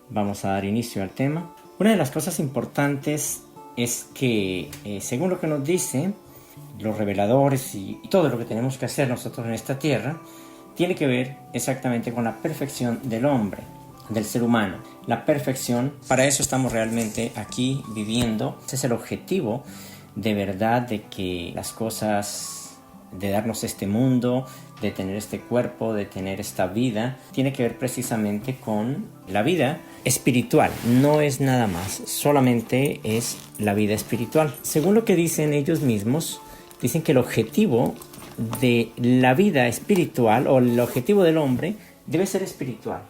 Vamos a dar inicio al tema. Una de las cosas importantes es que, según lo que nos dicen los reveladores y todo lo que tenemos que hacer nosotros en esta tierra, tiene que ver exactamente con la perfección del hombre, del ser humano. La perfección, para eso estamos realmente aquí viviendo. Ese es el objetivo de verdad de que las cosas, de darnos este mundo, de tener este cuerpo, de tener esta vida, tiene que ver precisamente con la vida espiritual. No es nada más, solamente es la vida espiritual. Según lo que dicen ellos mismos, dicen que el objetivo de la vida espiritual o el objetivo del hombre debe ser espiritual,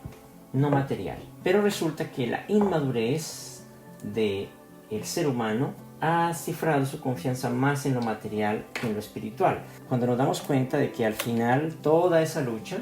no material. Pero resulta que la inmadurez del ser humano ha cifrado su confianza más en lo material que en lo espiritual. Cuando nos damos cuenta de que al final toda esa lucha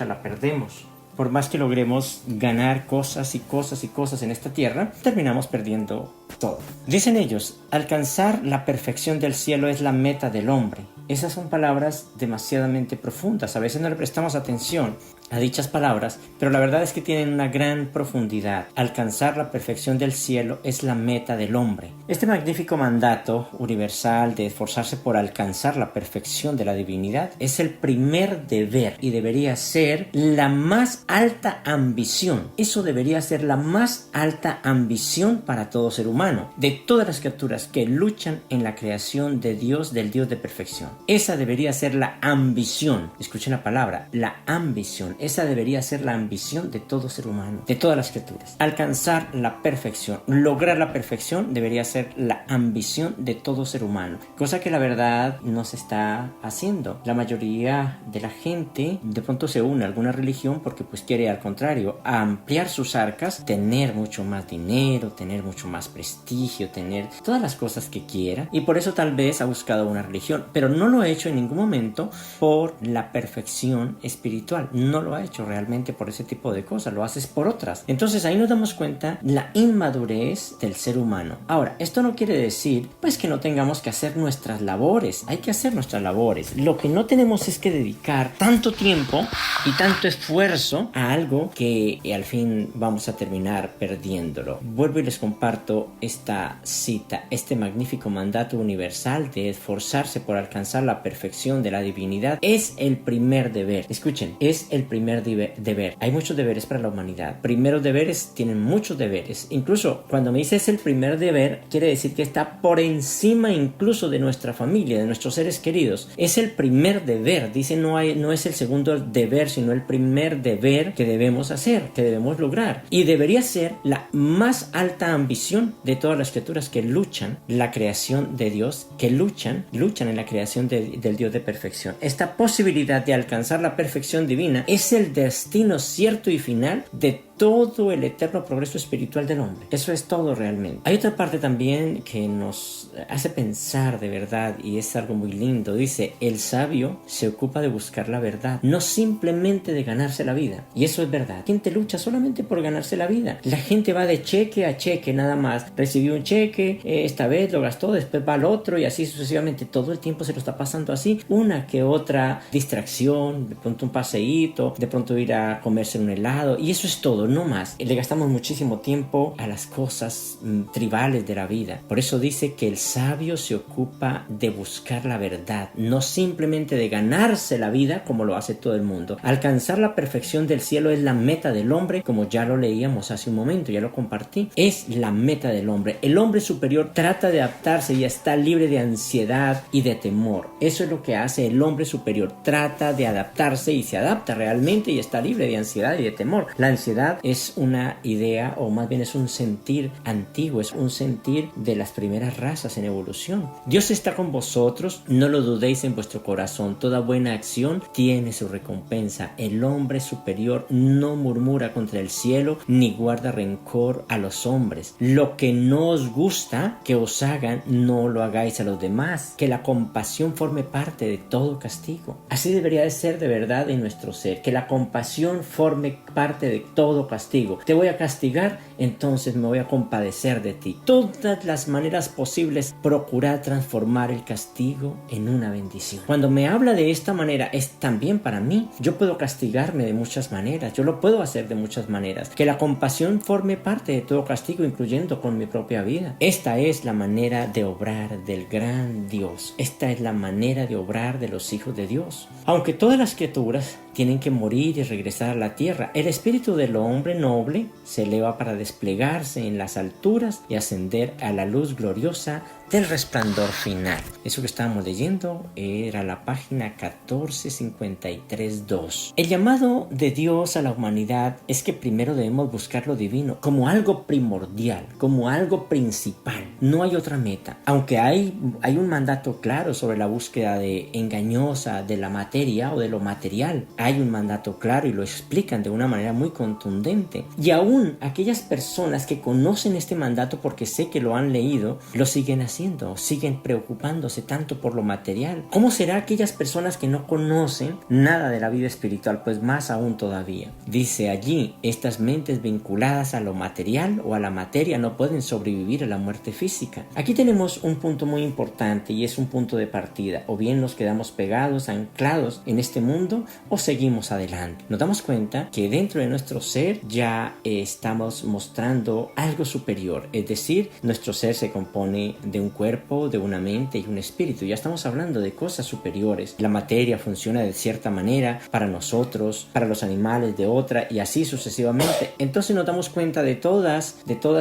la perdemos. Por más que logremos ganar cosas y cosas y cosas en esta tierra, terminamos perdiendo todo. Dicen ellos, alcanzar la perfección del cielo es la meta del hombre. Esas son palabras demasiadamente profundas. A veces no le prestamos atención a dichas palabras, pero la verdad es que tienen una gran profundidad. Alcanzar la perfección del cielo es la meta del hombre. Este magnífico mandato universal de esforzarse por alcanzar la perfección de la divinidad es el primer deber y debería ser la más alta ambición. Eso debería ser la más alta ambición para todo ser humano, de todas las criaturas que luchan en la creación de Dios, del Dios de perfección. Esa debería ser la ambición. Escuchen la palabra, la ambición. Esa debería ser la ambición de todo ser humano, de todas las criaturas. Alcanzar la perfección, lograr la perfección debería ser la ambición de todo ser humano, cosa que la verdad no se está haciendo. La mayoría de la gente de pronto se une a alguna religión porque pues quiere al contrario ampliar sus arcas, tener mucho más dinero, tener mucho más prestigio, tener todas las cosas que quiera, y por eso tal vez ha buscado una religión, pero no lo ha hecho en ningún momento por la perfección espiritual. No lo ha hecho realmente por ese tipo de cosas, lo haces por otras. Entonces ahí nos damos cuenta la inmadurez del ser humano. Ahora, esto no quiere decir pues que no tengamos que hacer nuestras labores. Hay que hacer nuestras labores. Lo que no tenemos es que dedicar tanto tiempo y tanto esfuerzo a algo que al fin vamos a terminar perdiéndolo. Vuelvo y les comparto esta cita, este magnífico mandato universal de esforzarse por alcanzar la perfección de la divinidad es el primer deber. Escuchen, es el primer deber. Hay muchos deberes para la humanidad. Primeros deberes tienen muchos deberes. Incluso cuando me dice es el primer deber, quiere decir que está por encima incluso de nuestra familia, de nuestros seres queridos. Es el primer deber. Dice no es el segundo deber, sino el primer deber que debemos hacer, que debemos lograr. Y debería ser la más alta ambición de todas las criaturas que luchan la creación de Dios, que luchan en la creación del Dios de perfección. Esta posibilidad de alcanzar la perfección divina es el destino cierto y final de todo el eterno progreso espiritual del hombre. Eso es todo realmente. Hay otra parte también que nos hace pensar de verdad y es algo muy lindo. Dice, el sabio se ocupa de buscar la verdad, no simplemente de ganarse la vida. Y eso es verdad. La gente lucha solamente por ganarse la vida. La gente va de cheque a cheque nada más. Recibió un cheque, esta vez lo gastó, después va al otro y así sucesivamente. Todo el tiempo se lo está pasando así. Una que otra distracción, de pronto un paseíto, de pronto ir a comerse un helado y eso es todo. No más. Le gastamos muchísimo tiempo a las cosas tribales de la vida. Por eso dice que el sabio se ocupa de buscar la verdad, no simplemente de ganarse la vida como lo hace todo el mundo. Alcanzar la perfección del cielo es la meta del hombre, como ya lo leíamos hace un momento, ya lo compartí. Es la meta del hombre. El hombre superior trata de adaptarse y está libre de ansiedad y de temor. Eso es lo que hace el hombre superior. Trata de adaptarse y se adapta realmente y está libre de ansiedad y de temor. La ansiedad es una idea, o más bien es un sentir antiguo, es un sentir de las primeras razas en evolución. Dios está con vosotros, no lo dudéis en vuestro corazón. Toda buena acción tiene su recompensa. El hombre superior no murmura contra el cielo, ni guarda rencor a los hombres. Lo que no os gusta que os hagan, no lo hagáis a los demás. Que la compasión forme parte de todo castigo. Así debería de ser de verdad en nuestro ser. Que la compasión forme parte de todo todo castigo. Te voy a castigar, entonces me voy a compadecer de ti. Todas las maneras posibles, procurar transformar el castigo en una bendición. Cuando me habla de esta manera, es también para mí. Yo puedo castigarme de muchas maneras, yo lo puedo hacer de muchas maneras. Que la compasión forme parte de todo castigo, incluyendo con mi propia vida. Esta es la manera de obrar del gran Dios. Esta es la manera de obrar de los hijos de Dios. Aunque todas las criaturas tienen que morir y regresar a la tierra, el espíritu del hombre noble se eleva para desplegarse en las alturas y ascender a la luz gloriosa del resplandor final. Eso que estábamos leyendo era la página 1453.2. El llamado de Dios a la humanidad es que primero debemos buscar lo divino como algo primordial, como algo principal. No hay otra meta. Aunque hay un mandato claro sobre la búsqueda engañosa de la materia o de lo material. Hay un mandato claro y lo explican de una manera muy contundente. Y aún aquellas personas que conocen este mandato, porque sé que lo han leído, lo siguen haciendo. Siguen preocupándose tanto por lo material. ¿Cómo será aquellas personas que no conocen nada de la vida espiritual? Pues más aún todavía. Dice allí, estas mentes vinculadas a lo material o a la materia no pueden sobrevivir a la muerte física. Aquí tenemos un punto muy importante y es un punto de partida. O bien nos quedamos pegados, anclados en este mundo, o seguimos adelante. Nos damos cuenta que dentro de nuestro ser ya estamos mostrando algo superior. Es decir, nuestro ser se compone de un cuerpo, de una mente y un espíritu. Ya estamos hablando de cosas superiores. La materia funciona de cierta manera para nosotros, para los animales de otra, y así sucesivamente. Entonces nos damos cuenta de todas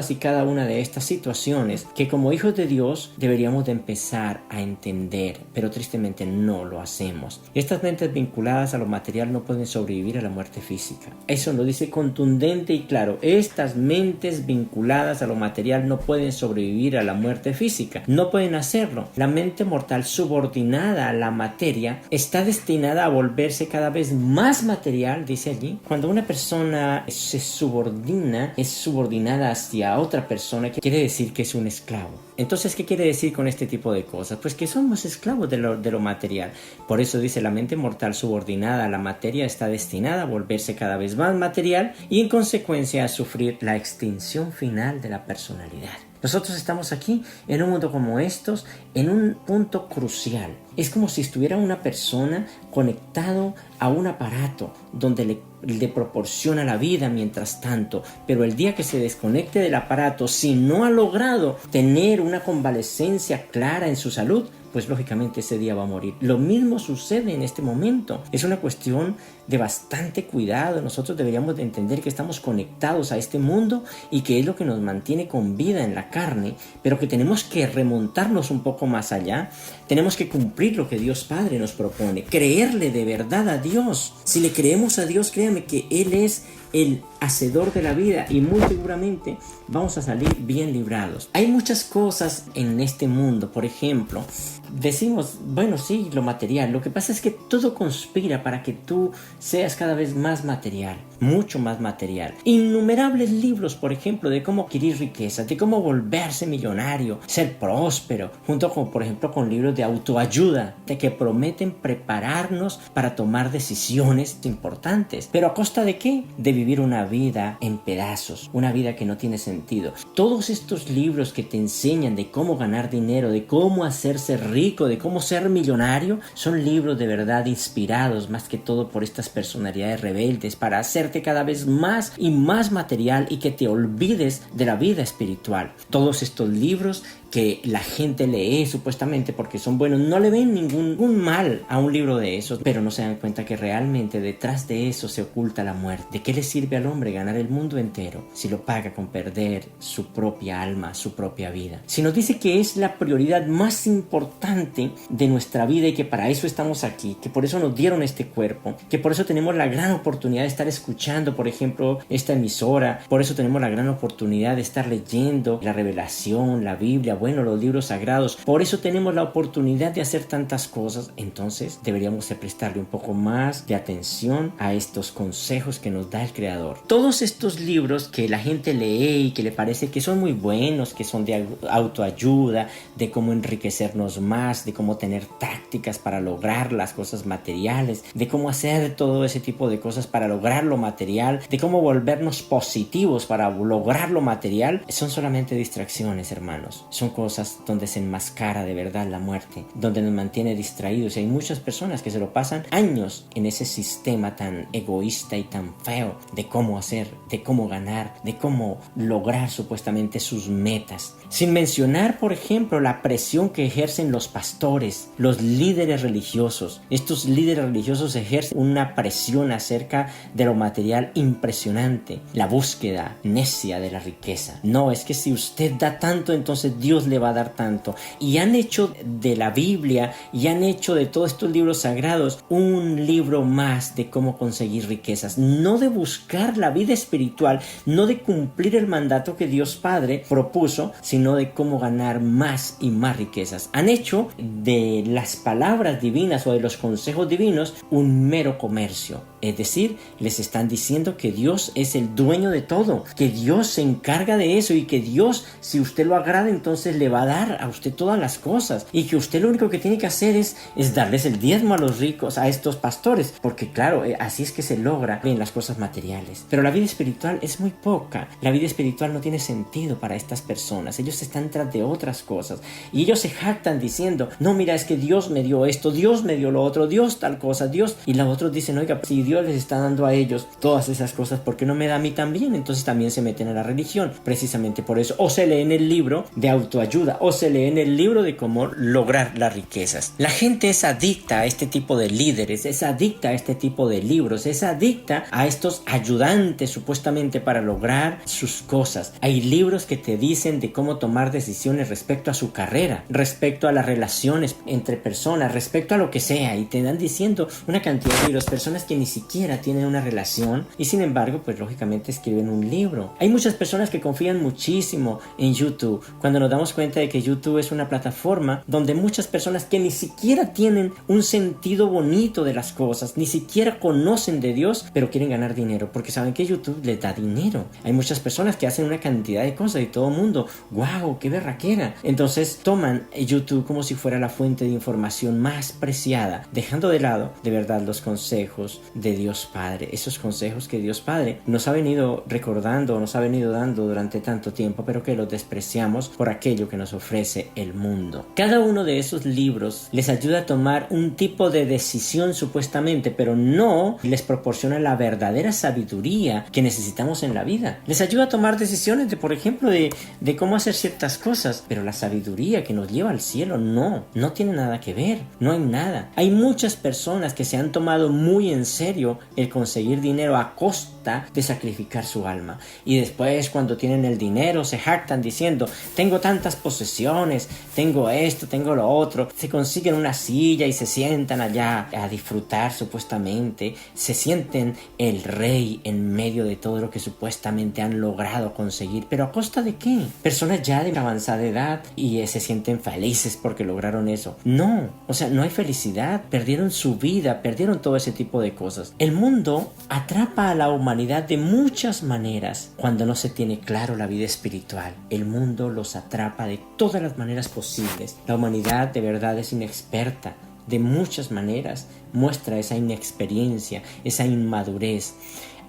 y cada una de estas situaciones que como hijos de Dios deberíamos de empezar a entender, pero tristemente no lo hacemos. Estas mentes vinculadas a lo material no pueden sobrevivir a la muerte física. Eso lo dice contundente y claro. Estas mentes vinculadas a lo material no pueden sobrevivir a la muerte física. No pueden hacerlo. La mente mortal subordinada a la materia está destinada a volverse cada vez más material, dice allí. Cuando una persona se subordina, es subordinada hacia otra persona, quiere decir que es un esclavo. Entonces, ¿qué quiere decir con este tipo de cosas? Pues que somos esclavos de lo material. Por eso dice, la mente mortal subordinada a la materia está destinada a volverse cada vez más material y en consecuencia a sufrir la extinción final de la personalidad. Nosotros estamos aquí en un mundo como estos, en un punto crucial. Es como si estuviera una persona conectado a un aparato donde le proporciona la vida mientras tanto, pero el día que se desconecte del aparato, si no ha logrado tener una convalecencia clara en su salud, pues lógicamente ese día va a morir. Lo mismo sucede en este momento. Es una cuestión de bastante cuidado. Nosotros deberíamos de entender que estamos conectados a este mundo y que es lo que nos mantiene con vida en la carne, pero que tenemos que remontarnos un poco más allá. Tenemos que cumplir lo que Dios Padre nos propone, creerle de verdad a Dios. Si le creemos a Dios, créame que Él es el hacedor de la vida y muy seguramente vamos a salir bien librados. Hay muchas cosas en este mundo, por ejemplo, decimos, bueno, sí, lo material. Lo que pasa es que todo conspira para que tú seas cada vez más material, mucho más material. Innumerables libros, por ejemplo, de cómo adquirir riqueza, de cómo volverse millonario, ser próspero, junto con, por ejemplo, con libros de autoayuda, de que prometen prepararnos para tomar decisiones importantes. ¿Pero a costa de qué? De vivir una vida en pedazos, una vida que no tiene sentido. Todos estos libros que te enseñan de cómo ganar dinero, de cómo hacerse rico, de cómo ser millonario, son libros de verdad inspirados más que todo por estas personalidades rebeldes para hacerte cada vez más y más material y que te olvides de la vida espiritual. Todos estos libros que la gente lee supuestamente porque son buenos, no le ven ningún mal a un libro de esos, pero no se dan cuenta que realmente detrás de eso se oculta la muerte. ¿De qué le sirve al hombre ganar el mundo entero si lo paga con perder su propia alma, su propia vida? Si nos dice que es la prioridad más importante de nuestra vida y que para eso estamos aquí, que por eso nos dieron este cuerpo, que por eso tenemos la gran oportunidad de estar escuchando, por ejemplo, esta emisora, por eso tenemos la gran oportunidad de estar leyendo la revelación, la Biblia, bueno, los libros sagrados. Por eso tenemos la oportunidad de hacer tantas cosas. Entonces deberíamos de prestarle un poco más de atención a estos consejos que nos da el Creador. Todos estos libros que la gente lee y que le parece que son muy buenos, que son de autoayuda, de cómo enriquecernos más, de cómo tener tácticas para lograr las cosas materiales, de cómo hacer todo ese tipo de cosas para lograr lo material, de cómo volvernos positivos para lograr lo material, son solamente distracciones, hermanos. Son cosas donde se enmascara de verdad la muerte, donde nos mantiene distraídos. Y hay muchas personas que se lo pasan años en ese sistema tan egoísta y tan feo de cómo hacer, de cómo ganar, de cómo lograr supuestamente sus metas. Sin mencionar, por ejemplo, la presión que ejercen los pastores, los líderes religiosos. Estos líderes religiosos ejercen una presión acerca de lo material impresionante. La búsqueda necia de la riqueza. No, es que si usted da tanto, entonces Dios le va a dar tanto. Y han hecho de la Biblia y han hecho de todos estos libros sagrados un libro más de cómo conseguir riquezas. No de buscar la vida espiritual, no de cumplir el mandato que Dios Padre propuso, sino de cómo ganar más y más riquezas. Han hecho de las palabras divinas o de los consejos divinos un mero comercio. Es decir, les están diciendo que Dios es el dueño de todo, que Dios se encarga de eso y que Dios, si usted lo agrada, entonces le va a dar a usted todas las cosas y que usted lo único que tiene que hacer es darles el diezmo a los ricos, a estos pastores, porque claro, así es que se logra en las cosas materiales. Pero la vida espiritual es muy poca. La vida espiritual no tiene sentido para estas personas. Ellos están tras de otras cosas y ellos se jactan diciendo, no, mira, es que Dios me dio esto, Dios me dio lo otro, Dios tal cosa, Dios. Y los otros dicen, oiga, si Dios les está dando a ellos todas esas cosas, ¿por qué no me da a mí también? Entonces también se meten a la religión, precisamente por eso. O se leen el libro de autoayuda, o se leen el libro de cómo lograr las riquezas. La gente es adicta a este tipo de líderes, es adicta a este tipo de libros, es adicta a estos ayudantes supuestamente para lograr sus cosas. Hay libros que te dicen de cómo tomar decisiones respecto a su carrera, respecto a las relaciones entre personas, respecto a lo que sea, y te dan diciendo una cantidad de libros, personas que ni siquiera tienen una relación y sin embargo pues lógicamente escriben un libro. Hay muchas personas que confían muchísimo en YouTube, cuando nos damos cuenta de que YouTube es una plataforma donde muchas personas que ni siquiera tienen un sentido bonito de las cosas, ni siquiera conocen de Dios, pero quieren ganar dinero porque saben que YouTube les da dinero. Hay muchas personas que hacen una cantidad de cosas y todo el mundo, wow, qué berraquera. Entonces toman YouTube como si fuera la fuente de información más preciada, dejando de lado de verdad los consejos de Dios Padre, esos consejos que Dios Padre nos ha venido recordando, nos ha venido dando durante tanto tiempo, pero que los despreciamos por aquello que nos ofrece el mundo. Cada uno de esos libros les ayuda a tomar un tipo de decisión supuestamente, pero no les proporciona la verdadera sabiduría que necesitamos en la vida. Les ayuda a tomar decisiones de, por ejemplo, de cómo hacer ciertas cosas, pero la sabiduría que nos lleva al cielo no tiene nada que ver, no hay nada. Hay muchas personas que se han tomado muy en serio el conseguir dinero a costa de sacrificar su alma, y después cuando tienen el dinero se jactan diciendo, tengo tantas posesiones, tengo esto, tengo lo otro, se consiguen una silla y se sientan allá a disfrutar supuestamente, se sienten el rey en medio de todo lo que supuestamente han logrado conseguir, pero ¿a costa de qué? Personas ya de avanzada edad y se sienten felices porque lograron eso. No, o sea, no hay felicidad, perdieron su vida, perdieron todo ese tipo de cosas. El mundo atrapa a la humanidad de muchas maneras cuando no se tiene claro la vida espiritual. El mundo los atrapa de todas las maneras posibles. La humanidad de verdad es inexperta. De muchas maneras muestra esa inexperiencia, esa inmadurez.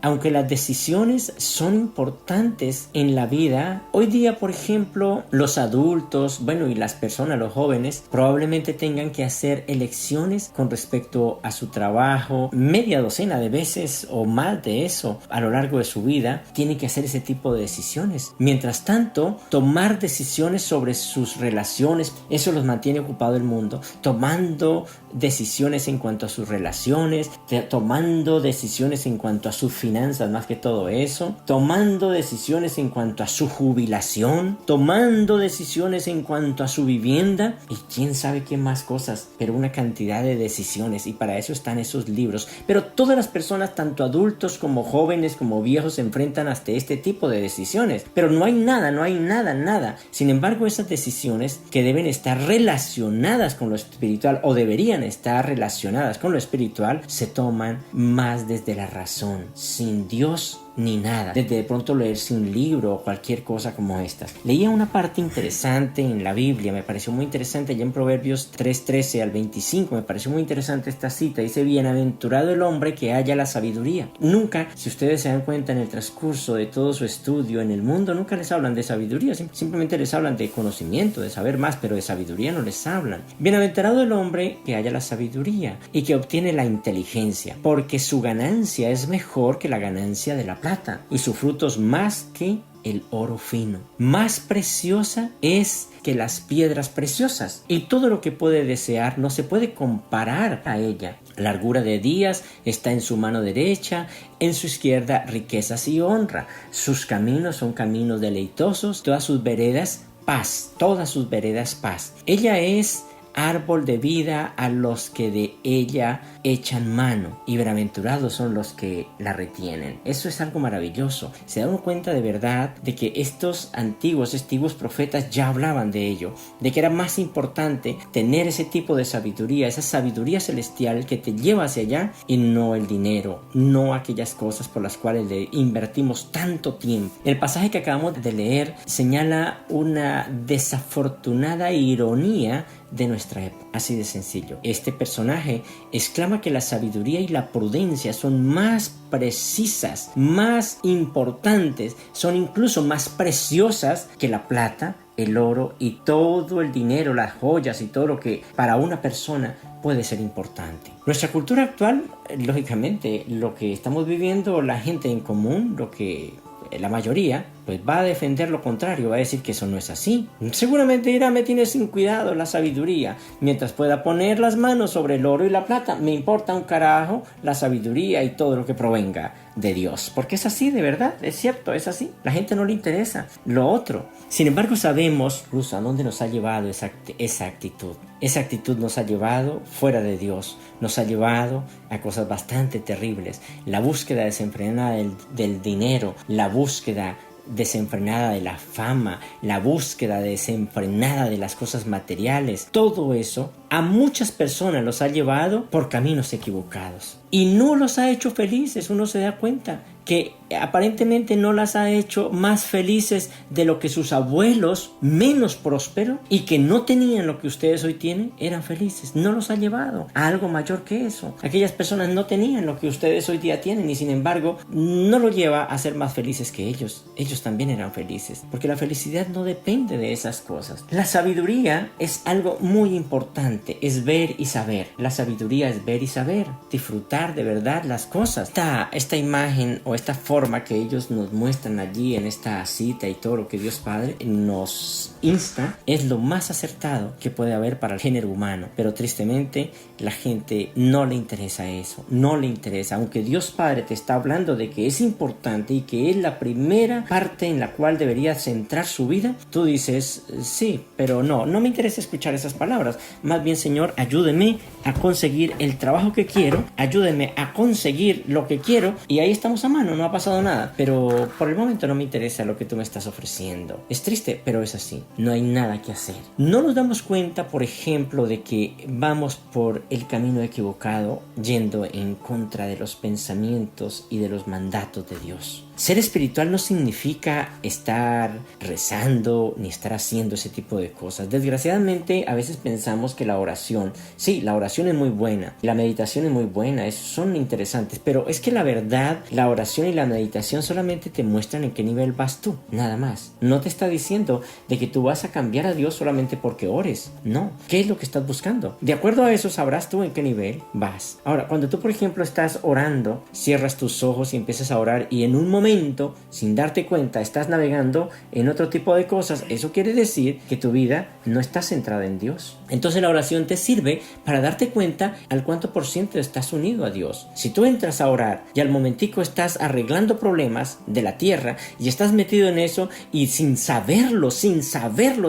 Aunque las decisiones son importantes en la vida, hoy día, por ejemplo, los adultos, y las personas, los jóvenes, probablemente tengan que hacer elecciones con respecto a su trabajo, media docena de veces o más de eso a lo largo de su vida, tienen que hacer ese tipo de decisiones. Mientras tanto, tomar decisiones sobre sus relaciones, eso los mantiene ocupado el mundo, tomando decisiones en cuanto a sus relaciones, tomando decisiones en cuanto a sus finanzas, finanzas más que todo eso, tomando decisiones en cuanto a su jubilación, tomando decisiones en cuanto a su vivienda y quién sabe qué más cosas, pero una cantidad de decisiones, y para eso están esos libros. Pero todas las personas, tanto adultos como jóvenes como viejos, se enfrentan hasta este tipo de decisiones, pero no hay nada. Sin embargo, esas decisiones que deben estar relacionadas con lo espiritual, o deberían estar relacionadas con lo espiritual, se toman más desde la razón, sin Dios ni nada, desde de pronto leerse un libro o cualquier cosa como esta. Leía una parte interesante en la Biblia, me pareció muy interesante, ya en Proverbios 3:13 al 25, me pareció muy interesante esta cita. Dice: bienaventurado el hombre que halla la sabiduría. Nunca, si ustedes se dan cuenta en el transcurso de todo su estudio en el mundo, nunca les hablan de sabiduría, simplemente les hablan de conocimiento, de saber más, pero de sabiduría no les hablan. Bienaventurado el hombre que halla la sabiduría y que obtiene la inteligencia, porque su ganancia es mejor que la ganancia de la plata, y sus frutos más que el oro fino. Más preciosa es que las piedras preciosas, y todo lo que puede desear no se puede comparar a ella. Largura de días está en su mano derecha, en su izquierda riquezas y honra. Sus caminos son caminos deleitosos, todas sus veredas paz. Ella es árbol de vida a los que de ella echan mano, y bienaventurados son los que la retienen. Eso es algo maravilloso. Se dan cuenta de verdad de que estos antiguos profetas ya hablaban de ello, de que era más importante tener ese tipo de sabiduría, esa sabiduría celestial que te lleva hacia allá, y no el dinero, no aquellas cosas por las cuales le invertimos tanto tiempo. El pasaje que acabamos de leer señala una desafortunada ironía de nuestra época, así de sencillo. Este personaje exclama que la sabiduría y la prudencia son más precisas, más importantes, son incluso más preciosas que la plata, el oro y todo el dinero, las joyas y todo lo que para una persona puede ser importante. Nuestra cultura actual, lógicamente, lo que estamos viviendo, la gente en común, lo que la mayoría, pues va a defender lo contrario, va a decir que eso no es así. Seguramente dirá: me tiene sin cuidado la sabiduría. Mientras pueda poner las manos sobre el oro y la plata, me importa un carajo la sabiduría y todo lo que provenga de Dios. Porque es así, de verdad, es cierto, es así. La gente no le interesa lo otro. Sin embargo, sabemos incluso a dónde nos ha llevado esa actitud. Esa actitud nos ha llevado fuera de Dios, nos ha llevado a cosas bastante terribles. La búsqueda desenfrenada del dinero, la búsqueda desenfrenada de la fama, la búsqueda desenfrenada de las cosas materiales, todo eso a muchas personas los ha llevado por caminos equivocados y no los ha hecho felices. Uno se da cuenta que aparentemente no las ha hecho más felices de lo que sus abuelos, menos prósperos y que no tenían lo que ustedes hoy tienen, eran felices. No los ha llevado a algo mayor que eso. Aquellas personas no tenían lo que ustedes hoy día tienen, y sin embargo no lo lleva a ser más felices que ellos. Ellos también eran felices, porque la felicidad no depende de esas cosas. La sabiduría es algo muy importante, es ver y saber. La sabiduría es ver y saber, disfrutar de verdad las cosas. Esta imagen o esta forma que ellos nos muestran allí en esta cita y todo lo que Dios Padre nos insta es lo más acertado que puede haber para el género humano. Pero tristemente la gente no le interesa eso, no le interesa. Aunque Dios Padre te está hablando de que es importante y que es la primera parte en la cual debería centrar su vida, tú dices: sí, pero no me interesa escuchar esas palabras. Más bien, Señor, ayúdeme a conseguir el trabajo que quiero, ayúdeme a conseguir lo que quiero, y ahí estamos a mano, no ha pasado nada, pero por el momento no me interesa lo que tú me estás ofreciendo. Es triste, pero es así, no hay nada que hacer. No nos damos cuenta, por ejemplo, de que vamos por el camino equivocado, yendo en contra de los pensamientos y de los mandatos de Dios. Ser espiritual no significa estar rezando ni estar haciendo ese tipo de cosas. Desgraciadamente, a veces pensamos que la oración, sí, la oración es muy buena, la meditación es muy buena, son interesantes, pero es que la verdad, la oración y la meditación solamente te muestran en qué nivel vas tú, nada más. No te está diciendo de que tú vas a cambiar a Dios solamente porque ores, no. ¿Qué es lo que estás buscando? De acuerdo a eso sabrás tú en qué nivel vas. Ahora, cuando tú, por ejemplo, estás orando, cierras tus ojos y empiezas a orar, y en un momento momento, sin darte cuenta, estás navegando en otro tipo de cosas, eso quiere decir que tu vida no está centrada en Dios. Entonces la oración te sirve para darte cuenta al cuánto por ciento estás unido a Dios. Si tú entras a orar y al momentico estás arreglando problemas de la tierra y estás metido en eso y sin saberlo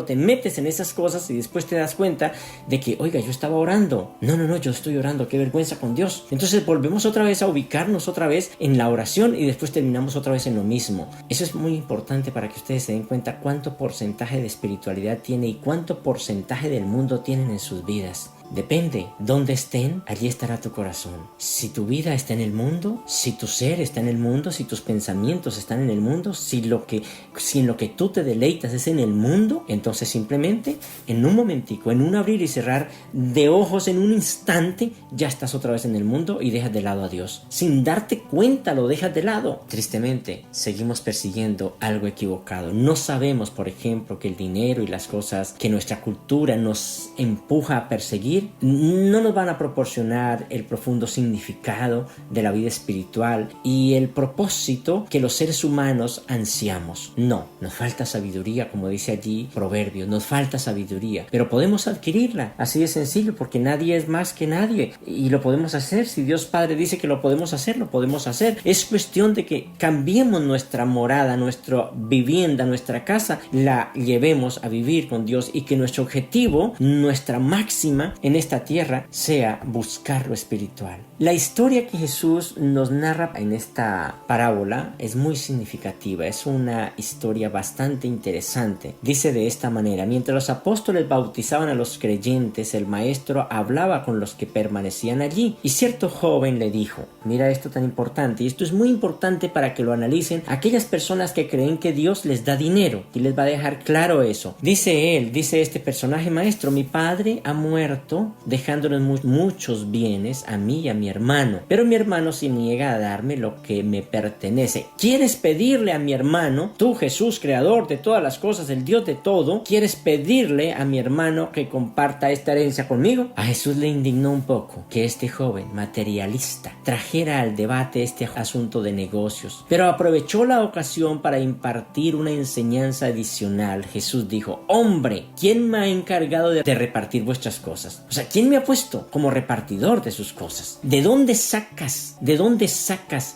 te metes en esas cosas y después te das cuenta de que, oiga, yo estaba orando. No, yo estoy orando, qué vergüenza con Dios. Entonces volvemos otra vez a ubicarnos otra vez en la oración y después terminamos otra vez en lo mismo. Eso es muy importante para que ustedes se den cuenta cuánto porcentaje de espiritualidad tiene y cuánto porcentaje del mundo tienen en sus vidas. Depende, donde estén, allí estará tu corazón. Si tu vida está en el mundo, si tu ser está en el mundo, si tus pensamientos están en el mundo, si en lo que tú te deleitas es en el mundo, entonces simplemente en un momentico, en un abrir y cerrar de ojos, en un instante, ya estás otra vez en el mundo y dejas de lado a Dios. Sin darte cuenta lo dejas de lado. Tristemente, seguimos persiguiendo algo equivocado. No sabemos, por ejemplo, que el dinero y las cosas que nuestra cultura nos empuja a perseguir no nos van a proporcionar el profundo significado de la vida espiritual y el propósito que los seres humanos ansiamos. No, nos falta sabiduría, como dice allí Proverbios, nos falta sabiduría, pero podemos adquirirla, así de sencillo, porque nadie es más que nadie y lo podemos hacer. Si Dios Padre dice que lo podemos hacer, lo podemos hacer. Es cuestión de que cambiemos nuestra morada, nuestra vivienda, nuestra casa, la llevemos a vivir con Dios y que nuestro objetivo, nuestra máxima en esta tierra sea buscar lo espiritual. La historia que Jesús nos narra en esta parábola es muy significativa, es una historia bastante interesante. Dice de esta manera: mientras los apóstoles bautizaban a los creyentes, el maestro hablaba con los que permanecían allí, y cierto joven le dijo, mira esto tan importante, y esto es muy importante para que lo analicen aquellas personas que creen que Dios les da dinero, y les va a dejar claro eso. Dice este personaje: maestro, mi padre ha muerto dejándonos muchos bienes a mí y a mi hermano, pero mi hermano se niega a darme lo que me pertenece. ¿Quieres pedirle a mi hermano, tú Jesús, creador de todas las cosas, el Dios de todo, quieres pedirle a mi hermano que comparta esta herencia conmigo? A Jesús le indignó un poco que este joven materialista trajera al debate este asunto de negocios, pero aprovechó la ocasión para impartir una enseñanza adicional. Jesús dijo: hombre, ¿quién me ha encargado de repartir vuestras cosas? O sea, ¿quién me ha puesto como repartidor de sus cosas? ¿De dónde sacas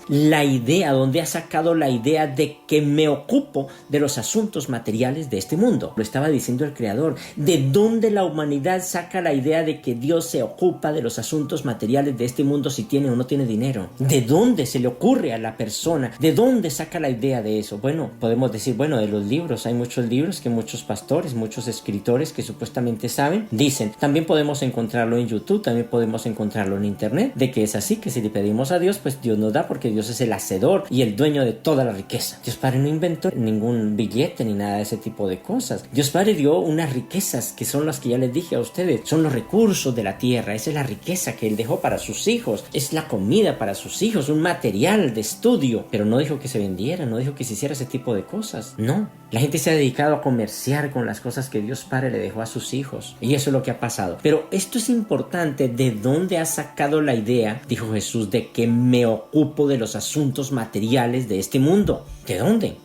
la idea, dónde has sacado la idea de que me ocupo de los asuntos materiales de este mundo? Lo estaba diciendo el Creador. ¿De dónde la humanidad saca la idea de que Dios se ocupa de los asuntos materiales de este mundo si tiene o no tiene dinero? ¿De dónde se le ocurre a la persona? ¿De dónde saca la idea de eso? Bueno, podemos decir, de los libros. Hay muchos libros que muchos pastores, muchos escritores que supuestamente saben, dicen. También podemos encontrarlo en YouTube, también podemos encontrarlo en internet, de que es así, que si le pedimos a Dios, pues Dios nos da, porque Dios es el hacedor y el dueño de toda la riqueza. Dios Padre no inventó ningún billete ni nada de ese tipo de cosas. Dios Padre dio unas riquezas que son las que ya les dije a ustedes, son los recursos de la tierra. Esa es la riqueza que Él dejó para sus hijos, es la comida para sus hijos, un material de estudio, pero no dijo que se vendiera, no dijo que se hiciera ese tipo de cosas. No, la gente se ha dedicado a comerciar con las cosas que Dios Padre le dejó a sus hijos, y eso es lo que ha pasado. Pero esto es importante. ¿De dónde ha sacado la idea, dijo Jesús, de que me ocupo de los asuntos materiales de este mundo? ¿De dónde?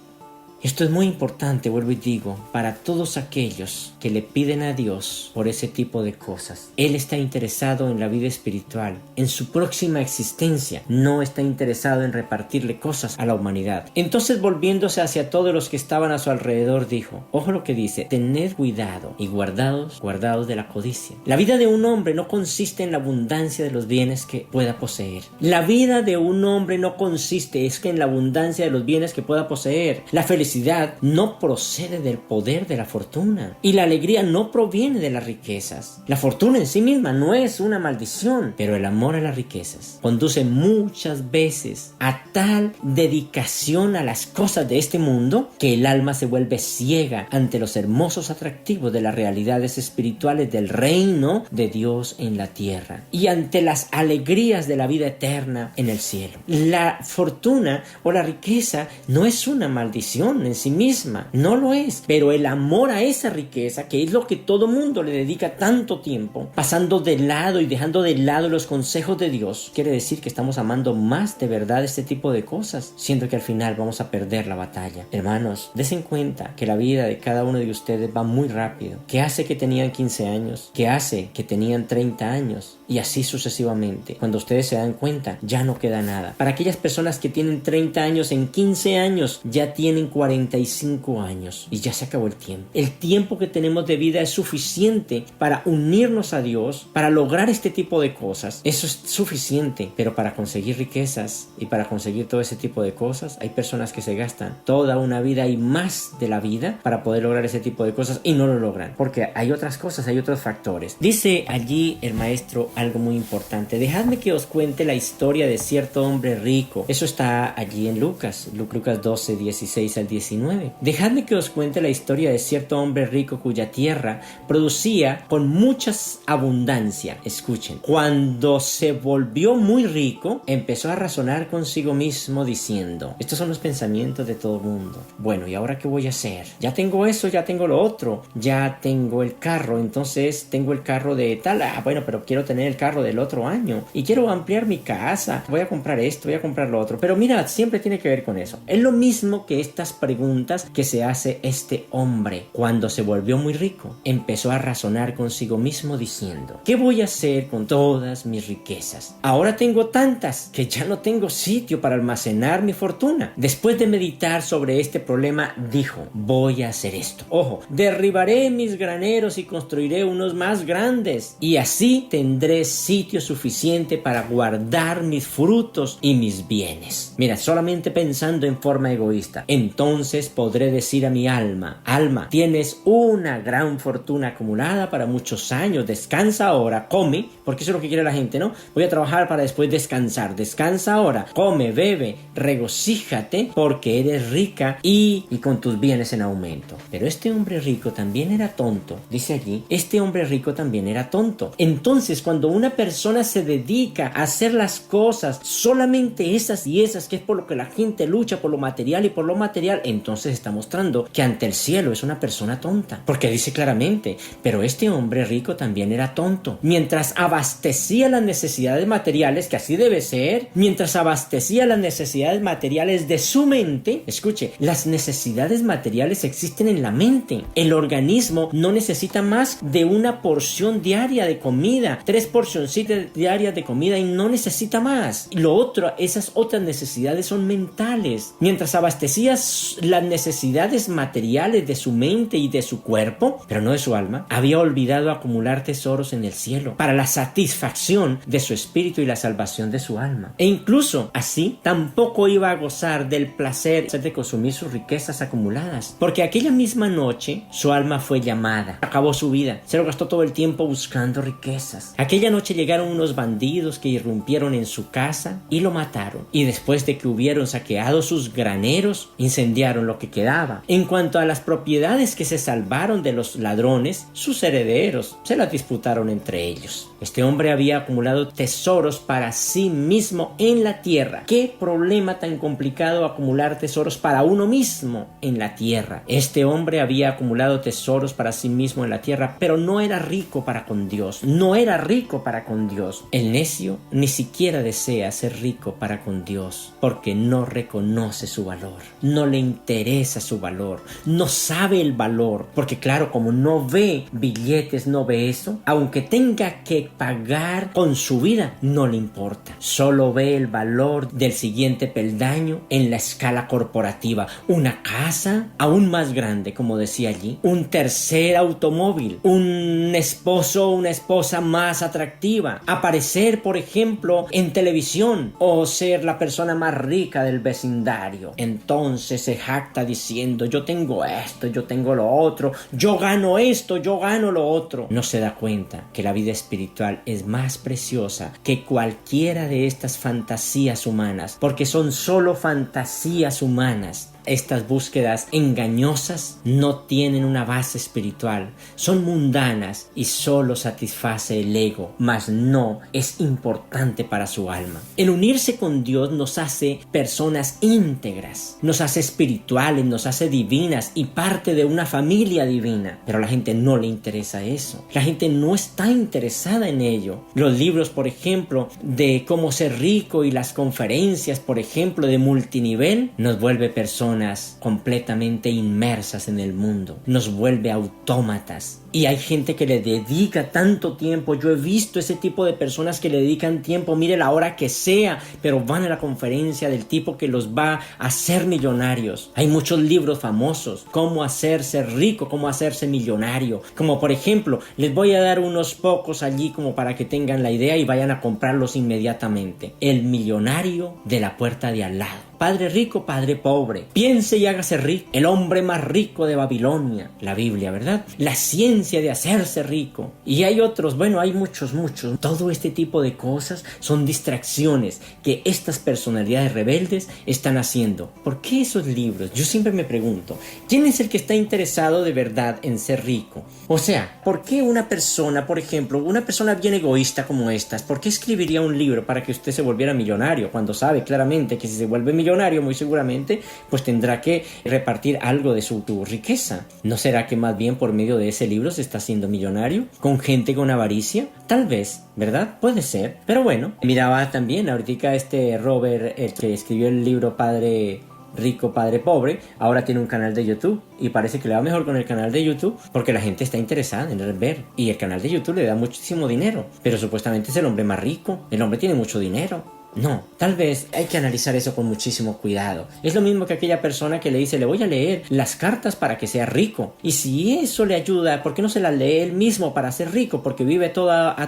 Esto es muy importante, vuelvo y digo, para todos aquellos que le piden a Dios por ese tipo de cosas. Él está interesado en la vida espiritual, en su próxima existencia. No está interesado en repartirle cosas a la humanidad. Entonces, volviéndose hacia todos los que estaban a su alrededor, dijo, ojo lo que dice: tened cuidado y guardaos de la codicia. La vida de un hombre no consiste en la abundancia de los bienes que pueda poseer. La vida de un hombre no consiste en la abundancia de los bienes que pueda poseer. La felicidad no procede del poder de la fortuna, y la alegría no proviene de las riquezas. La fortuna en sí misma no es una maldición, pero el amor a las riquezas conduce muchas veces a tal dedicación a las cosas de este mundo que el alma se vuelve ciega ante los hermosos atractivos de las realidades espirituales del reino de Dios en la tierra y ante las alegrías de la vida eterna en el cielo. La fortuna o la riqueza no es una maldición, salvación en sí misma, no lo es, pero el amor a esa riqueza, que es lo que todo mundo le dedica tanto tiempo, pasando de lado y dejando de lado los consejos de Dios, quiere decir que estamos amando más de verdad este tipo de cosas, siendo que al final vamos a perder la batalla. Hermanos, desen cuenta que la vida de cada uno de ustedes va muy rápido. ¿Qué hace que tenían 15 años? ¿Qué hace que tenían 30 años? Y así sucesivamente. Cuando ustedes se dan cuenta, ya no queda nada. Para aquellas personas que tienen 30 años, en 15 años ya tienen 45 años y ya se acabó el tiempo. El tiempo que tenemos de vida es suficiente para unirnos a Dios, para lograr este tipo de cosas. Eso es suficiente, pero para conseguir riquezas y para conseguir todo ese tipo de cosas, hay personas que se gastan toda una vida y más de la vida para poder lograr ese tipo de cosas y no lo logran, porque hay otras cosas, hay otros factores. Dice allí el maestro algo muy importante: dejadme que os cuente la historia de cierto hombre rico. Eso está allí en Lucas 12, 16 al 19. Dejadme que os cuente la historia de cierto hombre rico cuya tierra producía con mucha abundancia. Escuchen, cuando se volvió muy rico, empezó a razonar consigo mismo diciendo, estos son los pensamientos de todo el mundo: bueno, ¿y ahora qué voy a hacer? Ya tengo eso, ya tengo lo otro, ya tengo el carro, entonces tengo el carro de tal, bueno, pero quiero tener el carro del otro año y quiero ampliar mi casa, voy a comprar esto, voy a comprar lo otro. Pero mira, siempre tiene que ver con eso. Es lo mismo que estas preguntas que se hace este hombre cuando se volvió muy rico. Empezó a razonar consigo mismo diciendo, ¿qué voy a hacer con todas mis riquezas? Ahora tengo tantas que ya no tengo sitio para almacenar mi fortuna. Después de meditar sobre este problema, dijo, voy a hacer esto. Ojo, derribaré mis graneros y construiré unos más grandes, y así tendré sitio suficiente para guardar mis frutos y mis bienes. Mira, solamente pensando en forma egoísta. Entonces podré decir a mi alma, alma, tienes una gran fortuna acumulada para muchos años, descansa ahora, come, porque eso es lo que quiere la gente, ¿no? Voy a trabajar para después descansar. Descansa ahora, come, bebe, regocíjate, porque eres rica y con tus bienes en aumento. Pero este hombre rico también era tonto. Dice allí, este hombre rico también era tonto. Entonces, cuando una persona se dedica a hacer las cosas, solamente esas y esas, que es por lo que la gente lucha, por lo material y por lo material, entonces está mostrando que ante el cielo es una persona tonta. Porque dice claramente, pero este hombre rico también era tonto. Mientras abastecía las necesidades materiales, que así debe ser, mientras abastecía las necesidades materiales de su mente, escuche, las necesidades materiales existen en la mente. El organismo no necesita más de una porción diaria de comida, 3 porcioncitas diarias de comida, y no necesita más. Lo otro, esas otras necesidades son mentales. Mientras abastecías las necesidades materiales de su mente y de su cuerpo, pero no de su alma, había olvidado acumular tesoros en el cielo para la satisfacción de su espíritu y la salvación de su alma. E incluso así tampoco iba a gozar del placer de consumir sus riquezas acumuladas, porque aquella misma noche su alma fue llamada, acabó su vida, se lo gastó todo el tiempo buscando riquezas. Aquella noche llegaron unos bandidos que irrumpieron en su casa y lo mataron, y después de que hubieron saqueado sus graneros, incendiaron lo que quedaba. En cuanto a las propiedades que se salvaron de los ladrones, sus herederos se las disputaron entre ellos. Este hombre había acumulado tesoros para sí mismo en la tierra. ¿Qué problema tan complicado acumular tesoros para uno mismo en la tierra? Este hombre había acumulado tesoros para sí mismo en la tierra, pero no era rico para con Dios. No era rico para con Dios. El necio ni siquiera desea ser rico para con Dios, porque no reconoce su valor, no le interesa su valor, no sabe el valor, porque claro, como no ve billetes, no ve eso, aunque tenga que pagar con su vida, no le importa. Solo ve el valor del siguiente peldaño en la escala corporativa: una casa aún más grande, como decía allí, un tercer automóvil, un esposo o una esposa más atractiva, aparecer, por ejemplo, en televisión, o ser la persona más rica del vecindario. Entonces se jacta diciendo, yo tengo esto, yo tengo lo otro, yo gano esto, yo gano lo otro. No se da cuenta que la vida espiritual es más preciosa que cualquiera de estas fantasías humanas, porque son solo fantasías humanas. estas búsquedas engañosas no tienen una base espiritual, son mundanas y solo satisface el ego, mas no es importante para su alma. El unirse con Dios nos hace personas íntegras, nos hace espirituales, nos hace divinas y parte de una familia divina. Pero a la gente no le interesa eso. La gente no está interesada en ello. Los libros, por ejemplo, de cómo ser rico y las conferencias, por ejemplo, de multinivel, nos vuelve personas completamente inmersas en el mundo. Nos vuelve autómatas. Y hay gente que le dedica tanto tiempo. Yo he visto ese tipo de personas que le dedican tiempo, mire la hora que sea, pero van a la conferencia del tipo que los va a hacer millonarios. Hay muchos libros famosos, cómo hacerse rico, cómo hacerse millonario. Como por ejemplo, les voy a dar unos pocos allí como para que tengan la idea y vayan a comprarlos inmediatamente. El millonario de la puerta de al lado. Padre rico, padre pobre. Piense y hágase rico. El hombre más rico de Babilonia. La Biblia, ¿verdad? La ciencia de hacerse rico. Y hay otros, bueno, hay muchos. Todo este tipo de cosas son distracciones que estas personalidades rebeldes están haciendo. ¿Por qué esos libros? Yo siempre me pregunto, ¿quién es el que está interesado de verdad en ser rico? O sea, ¿por qué una persona, por ejemplo, una persona bien egoísta como estas, ¿por qué escribiría un libro para que usted se volviera millonario cuando sabe claramente que si se vuelve millonario, muy seguramente, pues tendrá que repartir algo de su riqueza? ¿No será que más bien por medio de ese libro se está haciendo millonario? ¿Con gente con avaricia? Tal vez, ¿verdad? Puede ser. Pero bueno, miraba también ahorita Robert, el que escribió el libro Padre Rico, Padre Pobre, ahora tiene un canal de YouTube y parece que le va mejor con el canal de YouTube porque la gente está interesada en ver, y el canal de YouTube le da muchísimo dinero, pero supuestamente es el hombre más rico, el hombre tiene mucho dinero. No, tal vez hay que analizar eso con muchísimo cuidado. Es lo mismo que aquella persona que le dice, le voy a leer las cartas para que sea rico. Y si eso le ayuda, ¿por qué no se las lee él mismo para ser rico? Porque vive a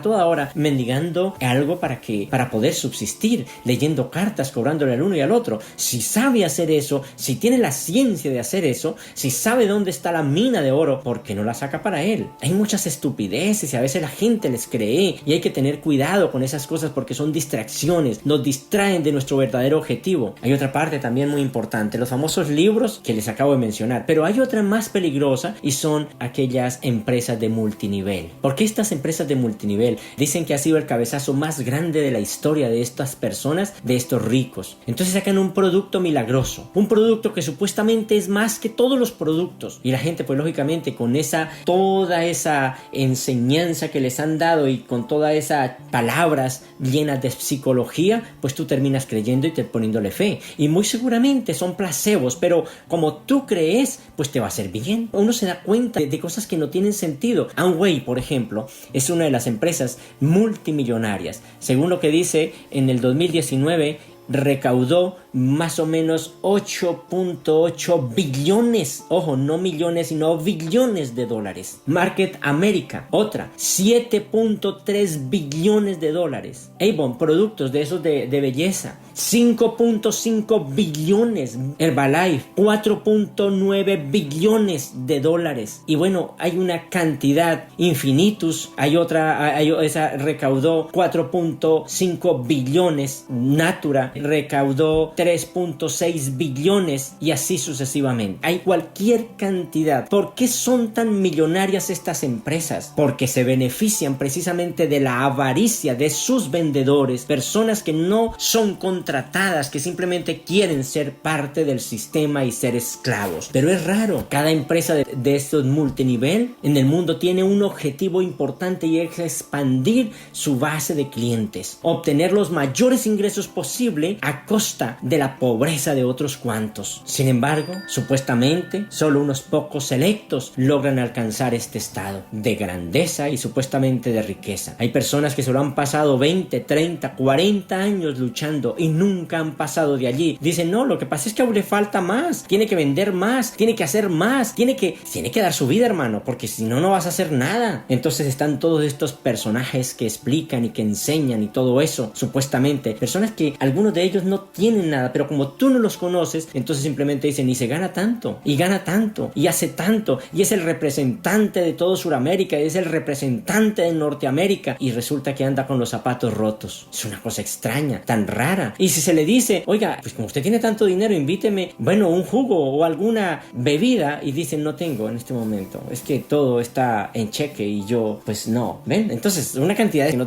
toda hora mendigando algo para poder subsistir, leyendo cartas, cobrándole al uno y al otro. Si sabe hacer eso, si tiene la ciencia de hacer eso, si sabe dónde está la mina de oro, ¿por qué no la saca para él? Hay muchas estupideces y a veces la gente les cree, y hay que tener cuidado con esas cosas porque son distracciones. Nos distraen de nuestro verdadero objetivo. Hay otra parte también muy importante, los famosos libros que les acabo de mencionar, pero hay otra más peligrosa y son aquellas empresas de multinivel. ¿Por qué estas empresas de multinivel? Dicen que ha sido el cabezazo más grande de la historia de estas personas, de estos ricos. Entonces sacan un producto milagroso, un producto que supuestamente es más que todos los productos, y la gente pues lógicamente con toda esa enseñanza que les han dado y con todas esas palabras llenas de psicología, pues tú terminas creyendo y poniéndole fe. Y muy seguramente son placebos, pero como tú crees, pues te va a hacer bien. Uno se da cuenta de cosas que no tienen sentido. Amway, por ejemplo, es una de las empresas multimillonarias. Según lo que dice, en el 2019 recaudó más o menos 8.8 billones, ojo, no millones sino billones de dólares. Market America, otra, 7.3 billones de dólares. Avon, productos de esos de belleza, 5.5 billones. Herbalife, 4.9 billones de dólares. Y bueno, hay una cantidad. Infinitus, esa recaudó 4.5 billones. Natura recaudó 3.6 billones y así sucesivamente. Hay cualquier cantidad. ¿Por qué son tan millonarias estas empresas? Porque se benefician precisamente de la avaricia de sus vendedores, personas que no son contratadas, que simplemente quieren ser parte del sistema y ser esclavos. Pero es raro. Cada empresa de estos multinivel en el mundo tiene un objetivo importante y es expandir su base de clientes, obtener los mayores ingresos posible a costa de la pobreza de otros cuantos. Sin embargo, supuestamente, solo unos pocos selectos logran alcanzar este estado de grandeza y supuestamente de riqueza. Hay personas que se lo han pasado 20, 30, 40 años luchando y nunca han pasado de allí. Dicen, no, lo que pasa es que aún le falta más, tiene que vender más, tiene que hacer más, tiene que dar su vida, hermano, porque si no, no vas a hacer nada. Entonces están todos estos personajes que explican y que enseñan y todo eso, supuestamente. Personas que algunos algunos de ellos no tienen nada, pero como tú no los conoces, entonces simplemente dicen, y se gana tanto, y gana tanto, y hace tanto, y es el representante de todo Sudamérica, y es el representante de Norteamérica, y resulta que anda con los zapatos rotos. Es una cosa extraña, tan rara. Y si se le dice, oiga, pues como usted tiene tanto dinero, invíteme, bueno, un jugo o alguna bebida, y dicen, no tengo en este momento, es que todo está en cheque y yo, pues no, ¿ven? Entonces, una cantidad que no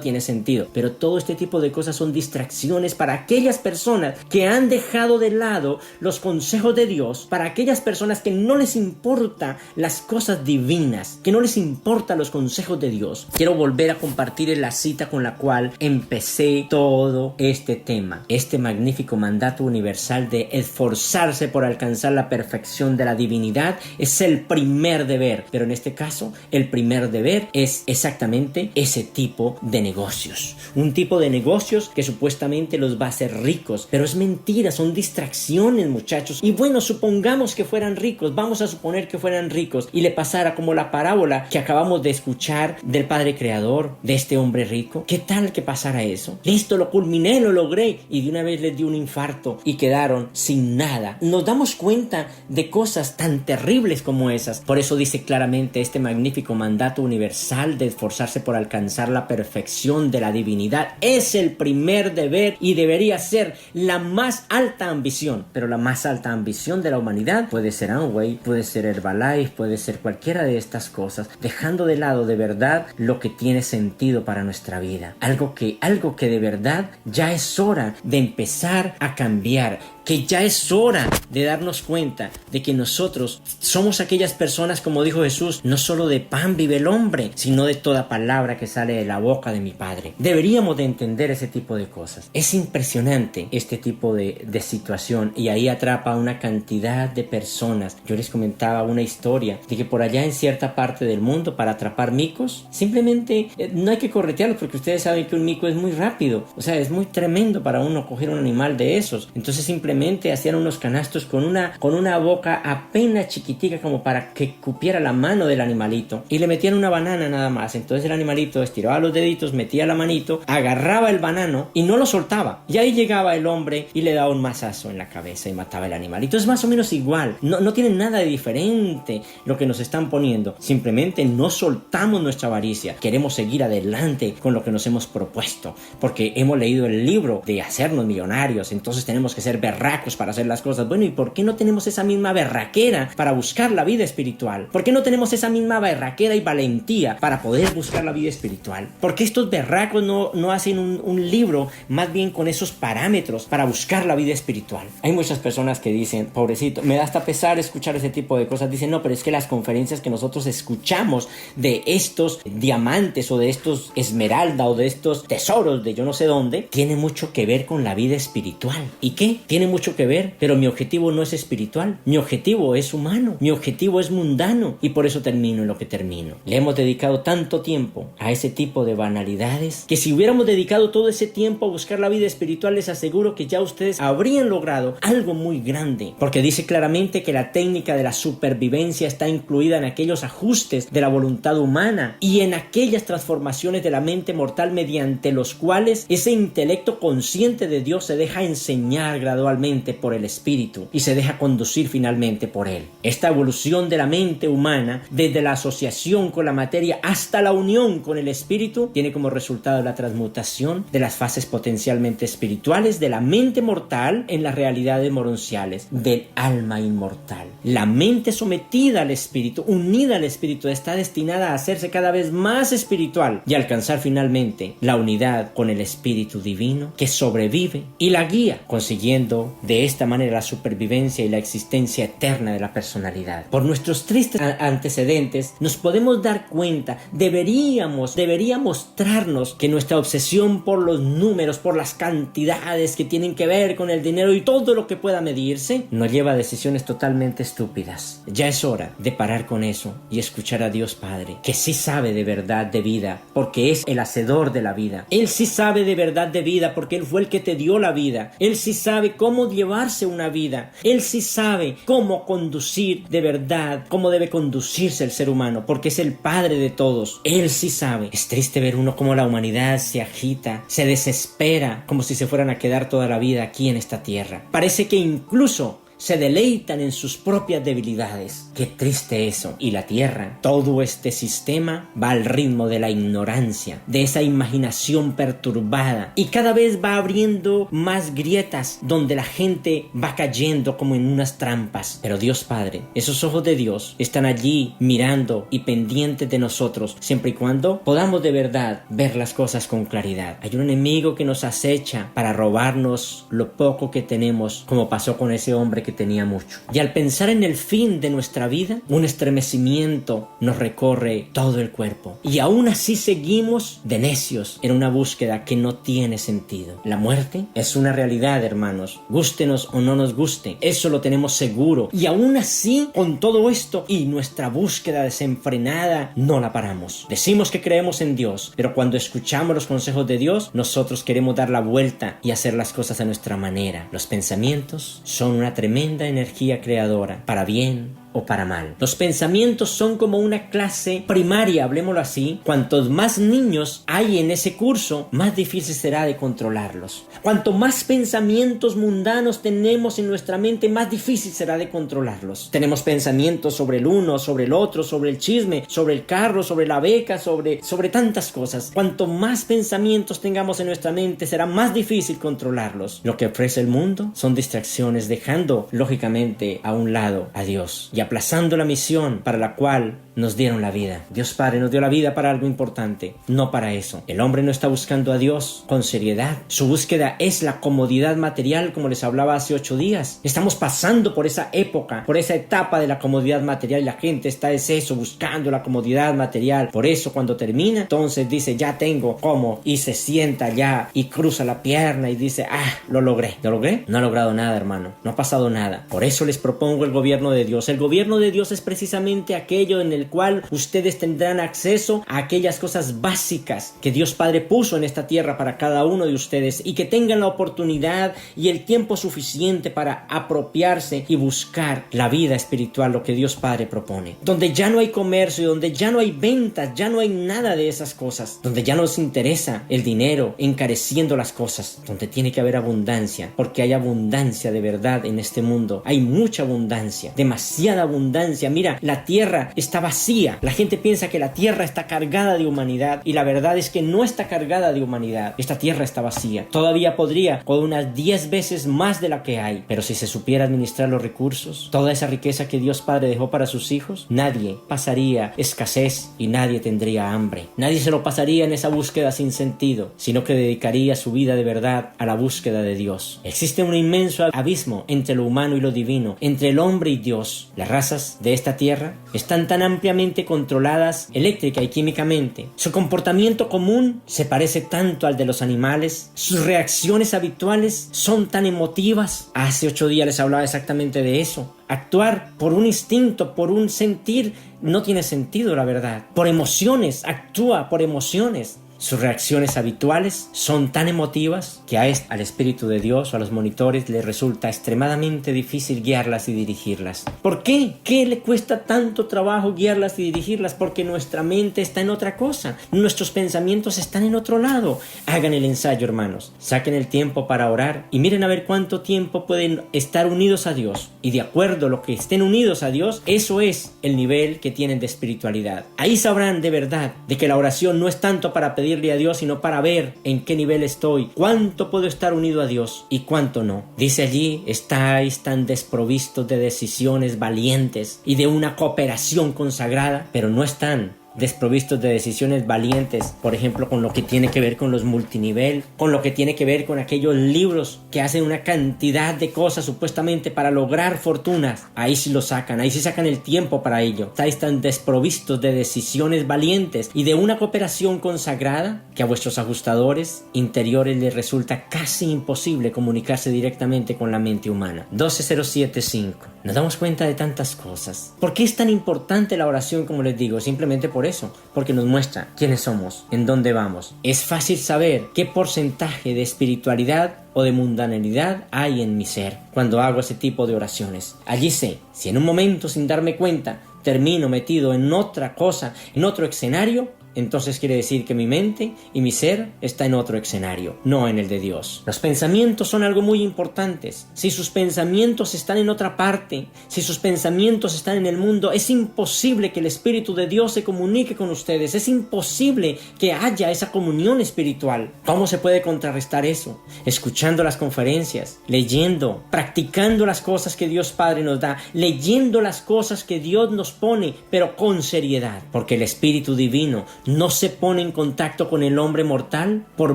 tiene sentido, pero todo este tipo de cosas son distracciones para aquellas personas que han dejado de lado los consejos de Dios, para aquellas personas que no les importa las cosas divinas, que no les importa los consejos de Dios. Quiero volver a compartir la cita con la cual empecé todo este tema, este magnífico mandato universal de esforzarse por alcanzar la perfección de la divinidad es el primer deber, pero en este caso el primer deber es exactamente ese tipo de negocios, un tipo de negocios que supuestamente los va a hacer ricos, pero es mentira, son distracciones, muchachos. Y bueno, supongamos que fueran ricos, vamos a suponer que fueran ricos y le pasara como la parábola que acabamos de escuchar del Padre Creador, de este hombre rico. ¿Qué tal que pasara eso? Listo, lo culminé, lo logré, y de una vez les dio un infarto y quedaron sin nada. Nos damos cuenta de cosas tan terribles como esas. Por eso dice claramente este magnífico mandato universal de esforzarse por alcanzar la perfección de la divinidad es el primer deber y debería ser la más alta ambición. Pero la más alta ambición de la humanidad puede ser Amway, puede ser Herbalife, puede ser cualquiera de estas cosas, dejando de lado de verdad lo que tiene sentido para nuestra vida. Algo que de verdad ya es hora de empezar a cambiar, que ya es hora de darnos cuenta de que nosotros somos aquellas personas, como dijo Jesús, no solo de pan vive el hombre, sino de toda palabra que sale de la boca de mi Padre. Deberíamos de entender ese tipo de cosas. Es impresionante este tipo de situación, y ahí atrapa a una cantidad de personas. Yo les comentaba una historia de que por allá en cierta parte del mundo, para atrapar micos, simplemente no hay que corretearlos, porque ustedes saben que un mico es muy rápido, o sea, es muy tremendo para uno coger un animal de esos. Entonces simplemente hacían unos canastos con una boca apenas chiquitica, como para que cupiera la mano del animalito, y le metían una banana nada más. Entonces el animalito estiraba los deditos, metía la manito, agarraba el banano y no lo soltaba, y ahí llegaba el hombre y le daba un mazazo en la cabeza y mataba el animalito. Es más o menos igual, no tiene nada de diferente lo que nos están poniendo. Simplemente no soltamos nuestra avaricia, queremos seguir adelante con lo que nos hemos propuesto, porque hemos leído el libro de hacernos millonarios, entonces tenemos que ser berracos para hacer las cosas. Bueno, ¿y por qué no tenemos esa misma berraquera para buscar la vida espiritual? ¿Por qué no tenemos esa misma berraquera y valentía para poder buscar la vida espiritual? ¿Por qué estos berracos no hacen un libro más bien con esos parámetros para buscar la vida espiritual? Hay muchas personas que dicen, pobrecito, me da hasta pesar escuchar ese tipo de cosas. Dicen, no, pero es que las conferencias que nosotros escuchamos de estos diamantes o de estos esmeralda o de estos tesoros de yo no sé dónde, tiene mucho que ver con la vida espiritual. ¿Y qué? Tiene mucho que ver, pero mi objetivo no es espiritual, mi objetivo es humano, mi objetivo es mundano, y por eso termino en lo que termino. Le hemos dedicado tanto tiempo a ese tipo de banalidades que si hubiéramos dedicado todo ese tiempo a buscar la vida espiritual, les aseguro que ya ustedes habrían logrado algo muy grande, porque dice claramente que la técnica de la supervivencia está incluida en aquellos ajustes de la voluntad humana y en aquellas transformaciones de la mente mortal mediante los cuales ese intelecto consciente de Dios se deja enseñar gradualmente por el espíritu y se deja conducir finalmente por él. Esta evolución de la mente humana, desde la asociación con la materia hasta la unión con el espíritu, tiene como resultado la transmutación de las fases potencialmente espirituales de la mente mortal en las realidades moronciales del alma inmortal. La mente sometida al espíritu, unida al espíritu, está destinada a hacerse cada vez más espiritual y alcanzar finalmente la unidad con el espíritu divino que sobrevive y la guía, consiguiendo de esta manera la supervivencia y la existencia eterna de la personalidad. Por nuestros tristes antecedentes nos podemos dar cuenta, debería mostrarnos que nuestra obsesión por los números, por las cantidades que tienen que ver con el dinero y todo lo que pueda medirse, nos lleva a decisiones totalmente estúpidas. Ya es hora de parar con eso y escuchar a Dios Padre, que sí sabe de verdad de vida, porque es el hacedor de la vida. Él sí sabe de verdad de vida, porque Él fue el que te dio la vida. Él sí sabe cómo cómo llevarse una vida. Él sí sabe cómo conducir de verdad, cómo debe conducirse el ser humano, porque es el Padre de todos. Él sí sabe. Es triste ver uno cómo la humanidad se agita, se desespera, como si se fueran a quedar toda la vida aquí en esta tierra. Parece que incluso se deleitan en sus propias debilidades. Qué triste eso. Y la tierra, todo este sistema va al ritmo de la ignorancia, de esa imaginación perturbada, y cada vez va abriendo más grietas donde la gente va cayendo como en unas trampas. Pero Dios Padre, esos ojos de Dios están allí mirando y pendientes de nosotros, siempre y cuando podamos de verdad ver las cosas con claridad. Hay un enemigo que nos acecha para robarnos lo poco que tenemos, como pasó con ese hombre que tenía mucho. Y al pensar en el fin de nuestra vida, un estremecimiento nos recorre todo el cuerpo. Y aún así seguimos de necios en una búsqueda que no tiene sentido. La muerte es una realidad, hermanos. Gústenos o no nos guste, eso lo tenemos seguro. Y aún así, con todo esto y nuestra búsqueda desenfrenada, no la paramos. Decimos que creemos en Dios, pero cuando escuchamos los consejos de Dios, nosotros queremos dar la vuelta y hacer las cosas a nuestra manera. Los pensamientos son una tremenda energía creadora, para bien o para mal. Los pensamientos son como una clase primaria, hablemoslo así. Cuantos más niños hay en ese curso, más difícil será de controlarlos. Cuanto más pensamientos mundanos tenemos en nuestra mente, más difícil será de controlarlos. Tenemos pensamientos sobre el uno, sobre el otro, sobre el chisme, sobre el carro, sobre la beca, sobre tantas cosas. Cuanto más pensamientos tengamos en nuestra mente, será más difícil controlarlos. Lo que ofrece el mundo son distracciones, dejando lógicamente a un lado a Dios y aplazando la misión para la cual nos dieron la vida. Dios Padre nos dio la vida para algo importante, no para eso. El hombre no está buscando a Dios con seriedad. Su búsqueda es la comodidad material, como les hablaba hace 8 días. Estamos pasando por esa época, por esa etapa de la comodidad material. La gente está buscando la comodidad material. Por eso cuando termina, entonces dice, ya tengo cómo, y se sienta ya y cruza la pierna y dice, lo logré. ¿Lo logré? No ha logrado nada, hermano. No ha pasado nada. Por eso les propongo el gobierno de Dios. El gobierno de Dios es precisamente aquello en el cual ustedes tendrán acceso a aquellas cosas básicas que Dios Padre puso en esta tierra para cada uno de ustedes, y que tengan la oportunidad y el tiempo suficiente para apropiarse y buscar la vida espiritual, lo que Dios Padre propone. Donde ya no hay comercio, donde ya no hay ventas, ya no hay nada de esas cosas, donde ya no nos interesa el dinero encareciendo las cosas, donde tiene que haber abundancia, porque hay abundancia de verdad en este mundo. Hay mucha abundancia, demasiada abundancia. Mira, la tierra está vacía. La gente piensa que la tierra está cargada de humanidad, y la verdad es que no está cargada de humanidad. Esta tierra está vacía. Todavía podría con unas 10 veces más de la que hay, pero si se supiera administrar los recursos, toda esa riqueza que Dios Padre dejó para sus hijos, nadie pasaría escasez y nadie tendría hambre. Nadie se lo pasaría en esa búsqueda sin sentido, sino que dedicaría su vida de verdad a la búsqueda de Dios. Existe un inmenso abismo entre lo humano y lo divino, entre el hombre y Dios. Las razas de esta tierra están tan ampliamente controladas eléctrica y químicamente. Su comportamiento común se parece tanto al de los animales. Sus reacciones habituales son tan emotivas. Hace 8 días les hablaba exactamente de eso. Actuar por un instinto, por un sentir, no tiene sentido, la verdad. Por emociones, actúa por emociones. Sus reacciones habituales son tan emotivas que al Espíritu de Dios o a los monitores les resulta extremadamente difícil guiarlas y dirigirlas. ¿Por qué? ¿Qué le cuesta tanto trabajo guiarlas y dirigirlas? Porque nuestra mente está en otra cosa. Nuestros pensamientos están en otro lado. Hagan el ensayo, hermanos. Saquen el tiempo para orar y miren a ver cuánto tiempo pueden estar unidos a Dios. Y de acuerdo a lo que estén unidos a Dios, eso es el nivel que tienen de espiritualidad. Ahí sabrán de verdad de que la oración no es tanto para pedirle a Dios, sino para ver en qué nivel estoy, cuánto puedo estar unido a Dios y cuánto no. Dice allí, estáis tan desprovistos de decisiones valientes y de una cooperación consagrada, pero no están desprovistos de decisiones valientes, por ejemplo, con lo que tiene que ver con los multinivel, con lo que tiene que ver con aquellos libros que hacen una cantidad de cosas supuestamente para lograr fortunas. Ahí sí lo sacan, ahí sí sacan el tiempo para ello. Estáis tan desprovistos de decisiones valientes y de una cooperación consagrada que a vuestros ajustadores interiores les resulta casi imposible comunicarse directamente con la mente humana. 12.075. Nos damos cuenta de tantas cosas. ¿Por qué es tan importante la oración, como les digo? Simplemente por por eso, porque nos muestra quiénes somos, en dónde vamos. Es fácil saber qué porcentaje de espiritualidad o de mundanalidad hay en mi ser cuando hago ese tipo de oraciones. Allí sé, si en un momento sin darme cuenta termino metido en otra cosa, en otro escenario, entonces quiere decir que mi mente y mi ser está en otro escenario, no en el de Dios. Los pensamientos son algo muy importante. Si sus pensamientos están en otra parte, si sus pensamientos están en el mundo, es imposible que el Espíritu de Dios se comunique con ustedes. Es imposible que haya esa comunión espiritual. ¿Cómo se puede contrarrestar eso? Escuchando las conferencias, leyendo, practicando las cosas que Dios Padre nos da, leyendo las cosas que Dios nos pone, pero con seriedad, porque el Espíritu Divino no se pone en contacto con el hombre mortal por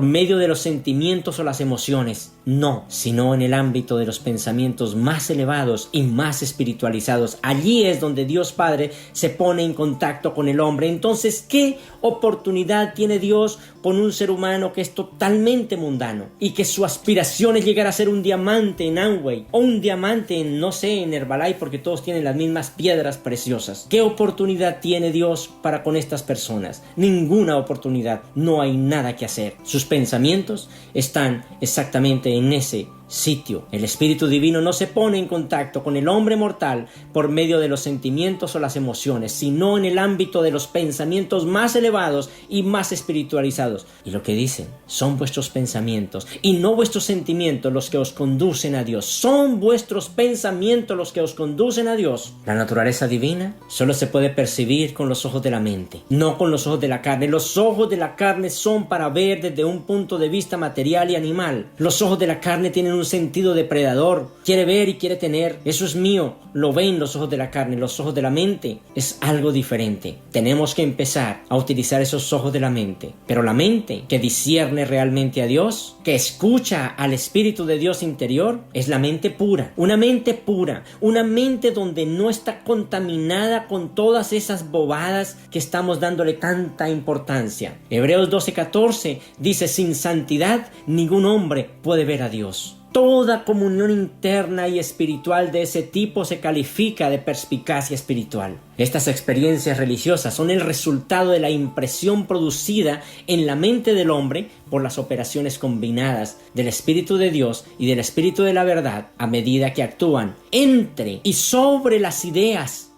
medio de los sentimientos o las emociones, no, sino en el ámbito de los pensamientos más elevados y más espiritualizados. Allí es donde Dios Padre se pone en contacto con el hombre. Entonces, ¿qué oportunidad tiene Dios con un ser humano que es totalmente mundano y que su aspiración es llegar a ser un diamante en Amway o un diamante en, no sé, en Herbalife, porque todos tienen las mismas piedras preciosas? ¿Qué oportunidad tiene Dios para con estas personas? Ninguna oportunidad, no hay nada que hacer. Sus pensamientos están exactamente en ese sitio. El Espíritu Divino no se pone en contacto con el hombre mortal por medio de los sentimientos o las emociones, sino en el ámbito de los pensamientos más elevados y más espiritualizados. Y lo que dicen, son vuestros pensamientos y no vuestros sentimientos los que os conducen a Dios. Son vuestros pensamientos los que os conducen a Dios. La naturaleza divina solo se puede percibir con los ojos de la mente, no con los ojos de la carne. Los ojos de la carne son para ver desde un punto de vista material y animal. Los ojos de la carne tienen un sentido depredador, quiere ver y quiere tener. Eso es mío, lo ven los ojos de la carne. Los ojos de la mente es algo diferente. Tenemos que empezar a utilizar esos ojos de la mente, pero la mente que discierne realmente a Dios, que escucha al Espíritu de Dios interior, es la mente pura, una mente donde no está contaminada con todas esas bobadas que estamos dándole tanta importancia. Hebreos 12:14 dice: sin santidad ningún hombre puede ver a Dios. Toda comunión interna y espiritual de ese tipo se califica de perspicacia espiritual. Estas experiencias religiosas son el resultado de la impresión producida en la mente del hombre por las operaciones combinadas del Espíritu de Dios y del Espíritu de la verdad a medida que actúan entre y sobre las ideas.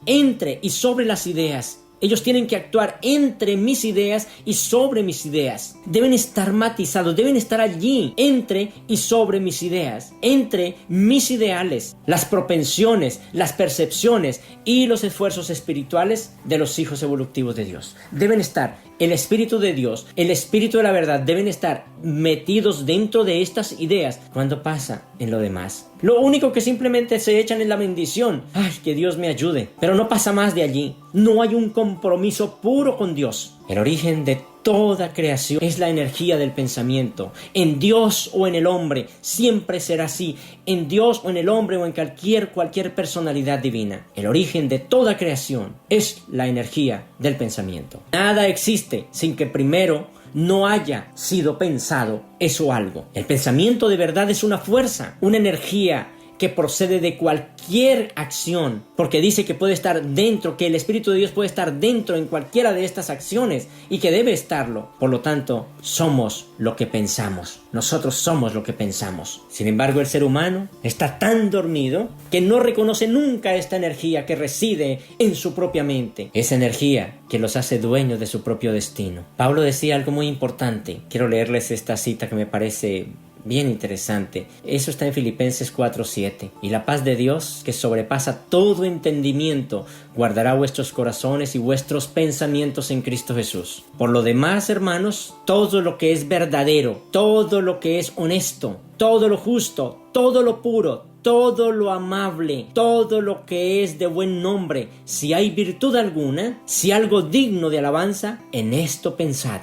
Ellos tienen que actuar entre mis ideas y sobre mis ideas. Deben estar matizados, deben estar allí, entre y sobre mis ideas, entre mis ideales, las propensiones, las percepciones y los esfuerzos espirituales de los hijos evolutivos de Dios. Deben estar el Espíritu de Dios, el Espíritu de la verdad, deben estar metidos dentro de estas ideas. ¿Cuándo pasa en lo demás? Lo único que simplemente se echan es la bendición. ¡Ay, que Dios me ayude! Pero no pasa más de allí. No hay un compromiso puro con Dios. El origen de toda creación es la energía del pensamiento. En Dios o en el hombre siempre será así. En Dios o en el hombre o en cualquier personalidad divina. El origen de toda creación es la energía del pensamiento. Nada existe sin que primero no haya sido pensado eso algo. El pensamiento de verdad es una fuerza, una energía que procede de cualquier acción, porque dice que puede estar dentro, que el Espíritu de Dios puede estar dentro en cualquiera de estas acciones y que debe estarlo. Por lo tanto, somos lo que pensamos. Nosotros somos lo que pensamos. Sin embargo, el ser humano está tan dormido que no reconoce nunca esta energía que reside en su propia mente. Esa energía que los hace dueños de su propio destino. Pablo decía algo muy importante. Quiero leerles esta cita que me parece bien interesante. Eso está en Filipenses 4:7. Y la paz de Dios, que sobrepasa todo entendimiento, guardará vuestros corazones y vuestros pensamientos en Cristo Jesús. Por lo demás, hermanos, todo lo que es verdadero, todo lo que es honesto, todo lo justo, todo lo puro, todo lo amable, todo lo que es de buen nombre, si hay virtud alguna, si algo digno de alabanza, en esto pensad,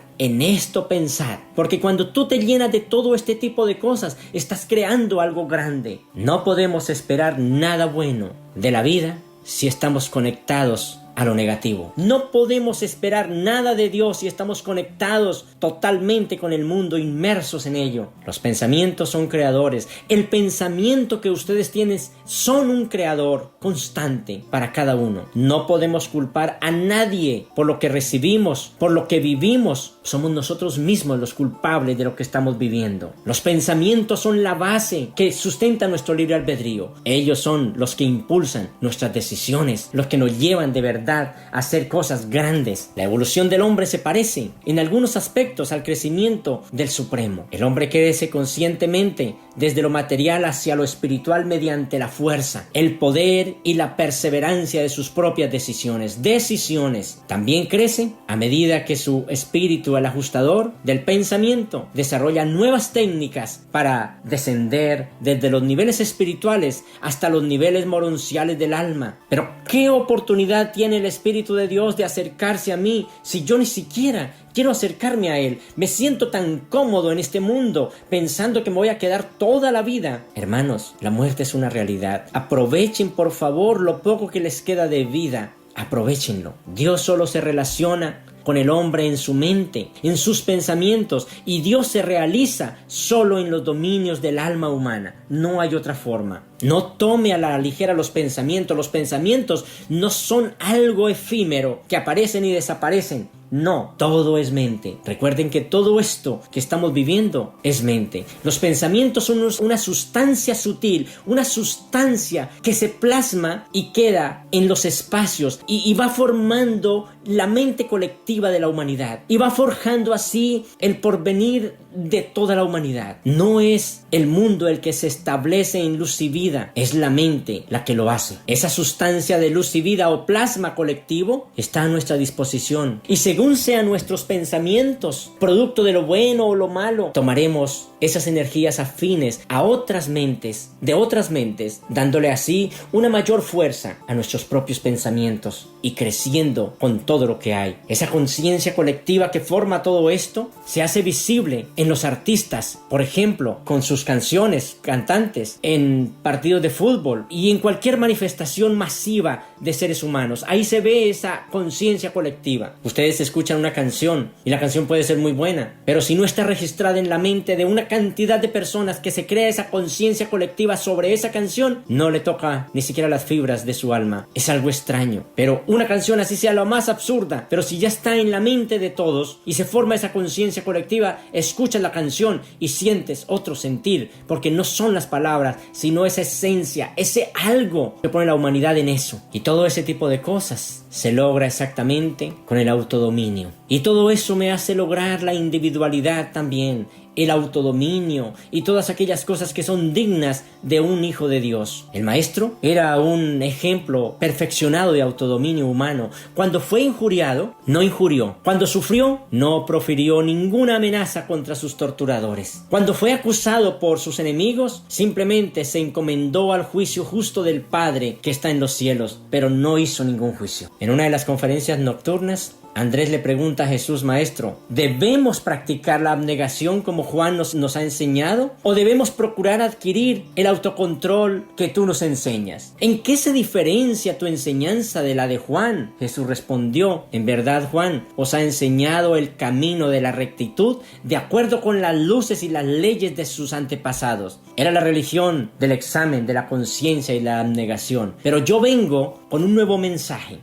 porque cuando tú te llenas de todo este tipo de cosas, estás creando algo grande. No podemos esperar nada bueno de la vida si estamos conectados a lo negativo. No podemos esperar nada de Dios si estamos conectados totalmente con el mundo, inmersos en ello. Los pensamientos son creadores. El pensamiento que ustedes tienen son un creador constante para cada uno. No podemos culpar a nadie por lo que recibimos, por lo que vivimos. Somos nosotros mismos los culpables de lo que estamos viviendo. Los pensamientos son la base que sustenta nuestro libre albedrío. Ellos son los que impulsan nuestras decisiones, los que nos llevan de verdad a hacer cosas grandes. La evolución del hombre se parece en algunos aspectos al crecimiento del Supremo. El hombre crece conscientemente desde lo material hacia lo espiritual mediante la fuerza, el poder y la perseverancia de sus propias decisiones. También crece a medida que su espíritu, el ajustador del pensamiento, desarrolla nuevas técnicas para descender desde los niveles espirituales hasta los niveles morunciales del alma. Pero ¿qué oportunidad tiene el Espíritu de Dios de acercarse a mí si yo ni siquiera quiero acercarme a Él? Me siento tan cómodo en este mundo pensando que me voy a quedar toda la vida. Hermanos, la muerte es una realidad. Aprovechen por favor lo poco que les queda de vida. Aprovéchenlo. Dios solo se relaciona con el hombre en su mente, en sus pensamientos, y Dios se realiza solo en los dominios del alma humana. No hay otra forma. No tome a la ligera los pensamientos. Los pensamientos no son algo efímero que aparecen y desaparecen. No, todo es mente. Recuerden que todo esto que estamos viviendo es mente. Los pensamientos son una sustancia sutil, una sustancia que se plasma y queda en los espacios y va formando la mente colectiva de la humanidad y va forjando así el porvenir de toda la humanidad. No es el mundo el que se establece en luz y vida, es la mente la que lo hace. Esa sustancia de luz y vida o plasma colectivo está a nuestra disposición, y según sean nuestros pensamientos, producto de lo bueno o lo malo, tomaremos esas energías afines a otras mentes, de otras mentes, dándole así una mayor fuerza a nuestros propios pensamientos y creciendo con todo lo que hay. Esa conciencia colectiva que forma todo esto se hace visible en los artistas, por ejemplo, con sus canciones, cantantes, en partidos de fútbol y en cualquier manifestación masiva de seres humanos. Ahí se ve esa conciencia colectiva. Ustedes escuchan una canción y la canción puede ser muy buena, pero si no está registrada en la mente de una cantidad de personas que se crea esa conciencia colectiva sobre esa canción, no le toca ni siquiera las fibras de su alma. Es algo extraño, pero una canción, así sea lo más absurda, pero si ya está en la mente de todos y se forma esa conciencia colectiva, escuchas la canción y sientes otro sentir, porque no son las palabras, sino esa esencia, ese algo que pone la humanidad en eso. Y todo ese tipo de cosas se logra exactamente con el autodominio. Y todo eso me hace lograr la individualidad también, el autodominio y todas aquellas cosas que son dignas de un hijo de Dios. El maestro era un ejemplo perfeccionado de autodominio humano. Cuando fue injuriado, no injurió. Cuando sufrió, no profirió ninguna amenaza contra sus torturadores. Cuando fue acusado por sus enemigos, simplemente se encomendó al juicio justo del Padre que está en los cielos, pero no hizo ningún juicio. En una de las conferencias nocturnas, Andrés le pregunta a Jesús: Maestro, ¿debemos practicar la abnegación como Juan nos ha enseñado? ¿O debemos procurar adquirir el autocontrol que tú nos enseñas? ¿En qué se diferencia tu enseñanza de la de Juan? Jesús respondió: En verdad, Juan os ha enseñado el camino de la rectitud de acuerdo con las luces y las leyes de sus antepasados. Era la religión del examen, de la conciencia y la abnegación. Pero yo vengo con un nuevo mensaje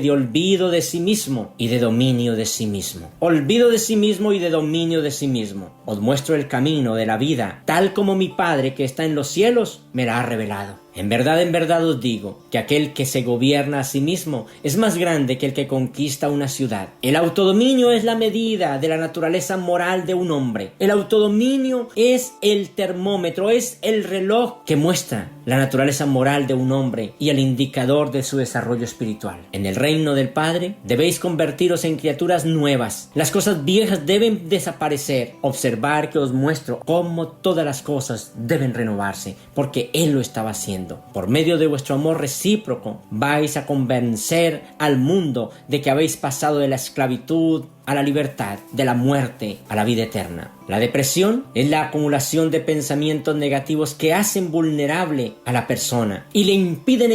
de olvido de sí mismo y de dominio de sí mismo. Olvido de sí mismo y de dominio de sí mismo. Os muestro el camino de la vida, tal como mi Padre que está en los cielos me la ha revelado. En verdad os digo que aquel que se gobierna a sí mismo es más grande que el que conquista una ciudad. El autodominio es la medida de la naturaleza moral de un hombre. El autodominio es el termómetro, es el reloj que muestra la naturaleza moral de un hombre y el indicador de su desarrollo espiritual. En el reino del Padre debéis convertiros en criaturas nuevas. Las cosas viejas deben desaparecer. Observar que os muestro cómo todas las cosas deben renovarse, porque Él lo estaba haciendo. Por medio de vuestro amor recíproco vais a convencer al mundo de que habéis pasado de la esclavitud a la libertad, de la muerte a la vida eterna. La depresión es la acumulación de pensamientos negativos que hacen vulnerable a la persona y le impiden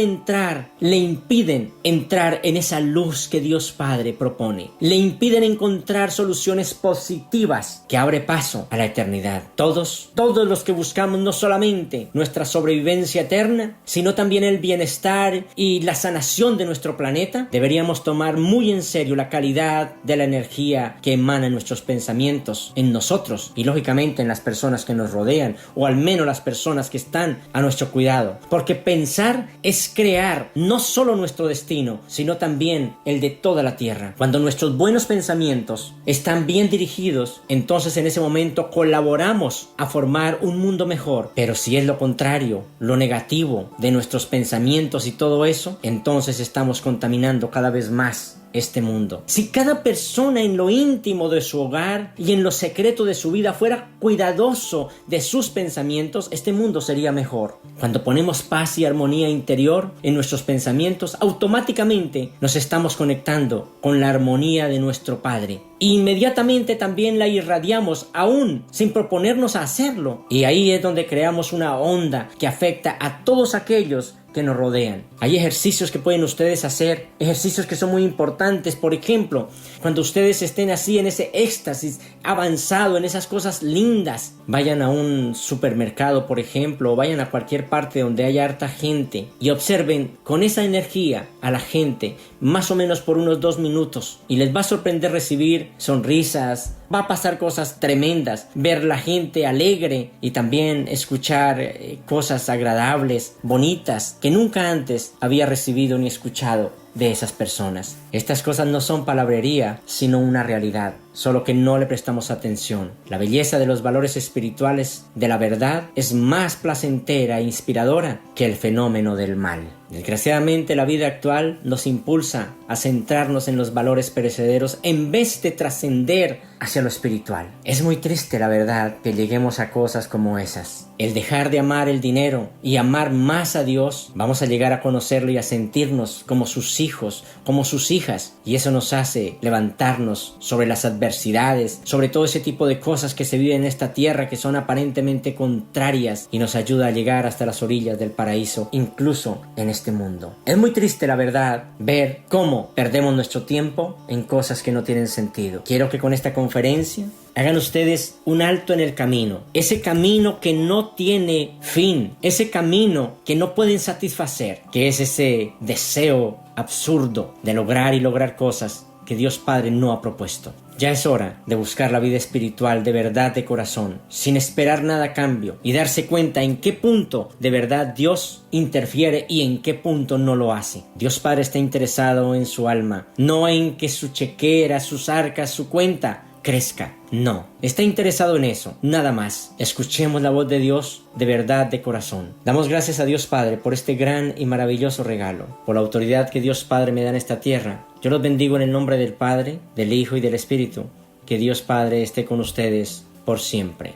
entrar en esa luz que Dios Padre propone. Le impiden encontrar soluciones positivas que abre paso a la eternidad. Todos los que buscamos no solamente nuestra sobrevivencia eterna, sino también el bienestar y la sanación de nuestro planeta, deberíamos tomar muy en serio la calidad de la energía que emana en nuestros pensamientos, en nosotros y lógicamente en las personas que nos rodean, o al menos las personas que están a nuestro cuidado. Porque pensar es crear no solo nuestro destino, sino también el de toda la tierra. Cuando nuestros buenos pensamientos están bien dirigidos, entonces en ese momento colaboramos a formar un mundo mejor. Pero si es lo contrario, lo negativo de nuestros pensamientos y todo eso, entonces estamos contaminando cada vez más este mundo. Si cada persona en lo íntimo de su hogar y en lo secreto de su vida fuera cuidadoso de sus pensamientos, este mundo sería mejor. Cuando ponemos paz y armonía interior en nuestros pensamientos, automáticamente nos estamos conectando con la armonía de nuestro Padre. Inmediatamente también la irradiamos, aún sin proponernos a hacerlo. Y ahí es donde creamos una onda que afecta a todos aquellos que nos rodean. Hay ejercicios que pueden ustedes hacer, ejercicios que son muy importantes. Por ejemplo, cuando ustedes estén así en ese éxtasis avanzado, en esas cosas lindas, vayan a un supermercado, por ejemplo, o vayan a cualquier parte donde haya harta gente y observen con esa energía a la gente, más o menos por unos 2 minutos, y les va a sorprender recibir sonrisas, va a pasar cosas tremendas, ver la gente alegre y también escuchar cosas agradables, bonitas, que nunca antes había recibido ni escuchado de esas personas. Estas cosas no son palabrería, sino una realidad, solo que no le prestamos atención. La belleza de los valores espirituales de la verdad es más placentera e inspiradora que el fenómeno del mal. Desgraciadamente, la vida actual nos impulsa a centrarnos en los valores perecederos en vez de trascender hacia lo espiritual. Es muy triste, la verdad, que lleguemos a cosas como esas. El dejar de amar el dinero y amar más a Dios, vamos a llegar a conocerlo y a sentirnos como sus hijos, como sus hijas, y eso nos hace levantarnos sobre las adversidades, sobre todo ese tipo de cosas que se viven en esta tierra que son aparentemente contrarias, y nos ayuda a llegar hasta las orillas del paraíso, incluso en este mundo. Es muy triste, la verdad, ver cómo perdemos nuestro tiempo en cosas que no tienen sentido. Quiero que con esta conferencia hagan ustedes un alto en el camino, ese camino que no tiene fin, ese camino que no pueden satisfacer, que es ese deseo absurdo de lograr cosas que Dios Padre no ha propuesto. Ya es hora de buscar la vida espiritual de verdad, de corazón, sin esperar nada a cambio, y darse cuenta en qué punto de verdad Dios interfiere y en qué punto no lo hace. Dios Padre está interesado en su alma, no en que su chequera, sus arcas, su cuenta crezca. No, está interesado en eso, nada más. Escuchemos la voz de Dios de verdad, de corazón. Damos gracias a Dios Padre por este gran y maravilloso regalo, por la autoridad que Dios Padre me da en esta tierra. Yo los bendigo en el nombre del Padre, del Hijo y del Espíritu. Que Dios Padre esté con ustedes por siempre.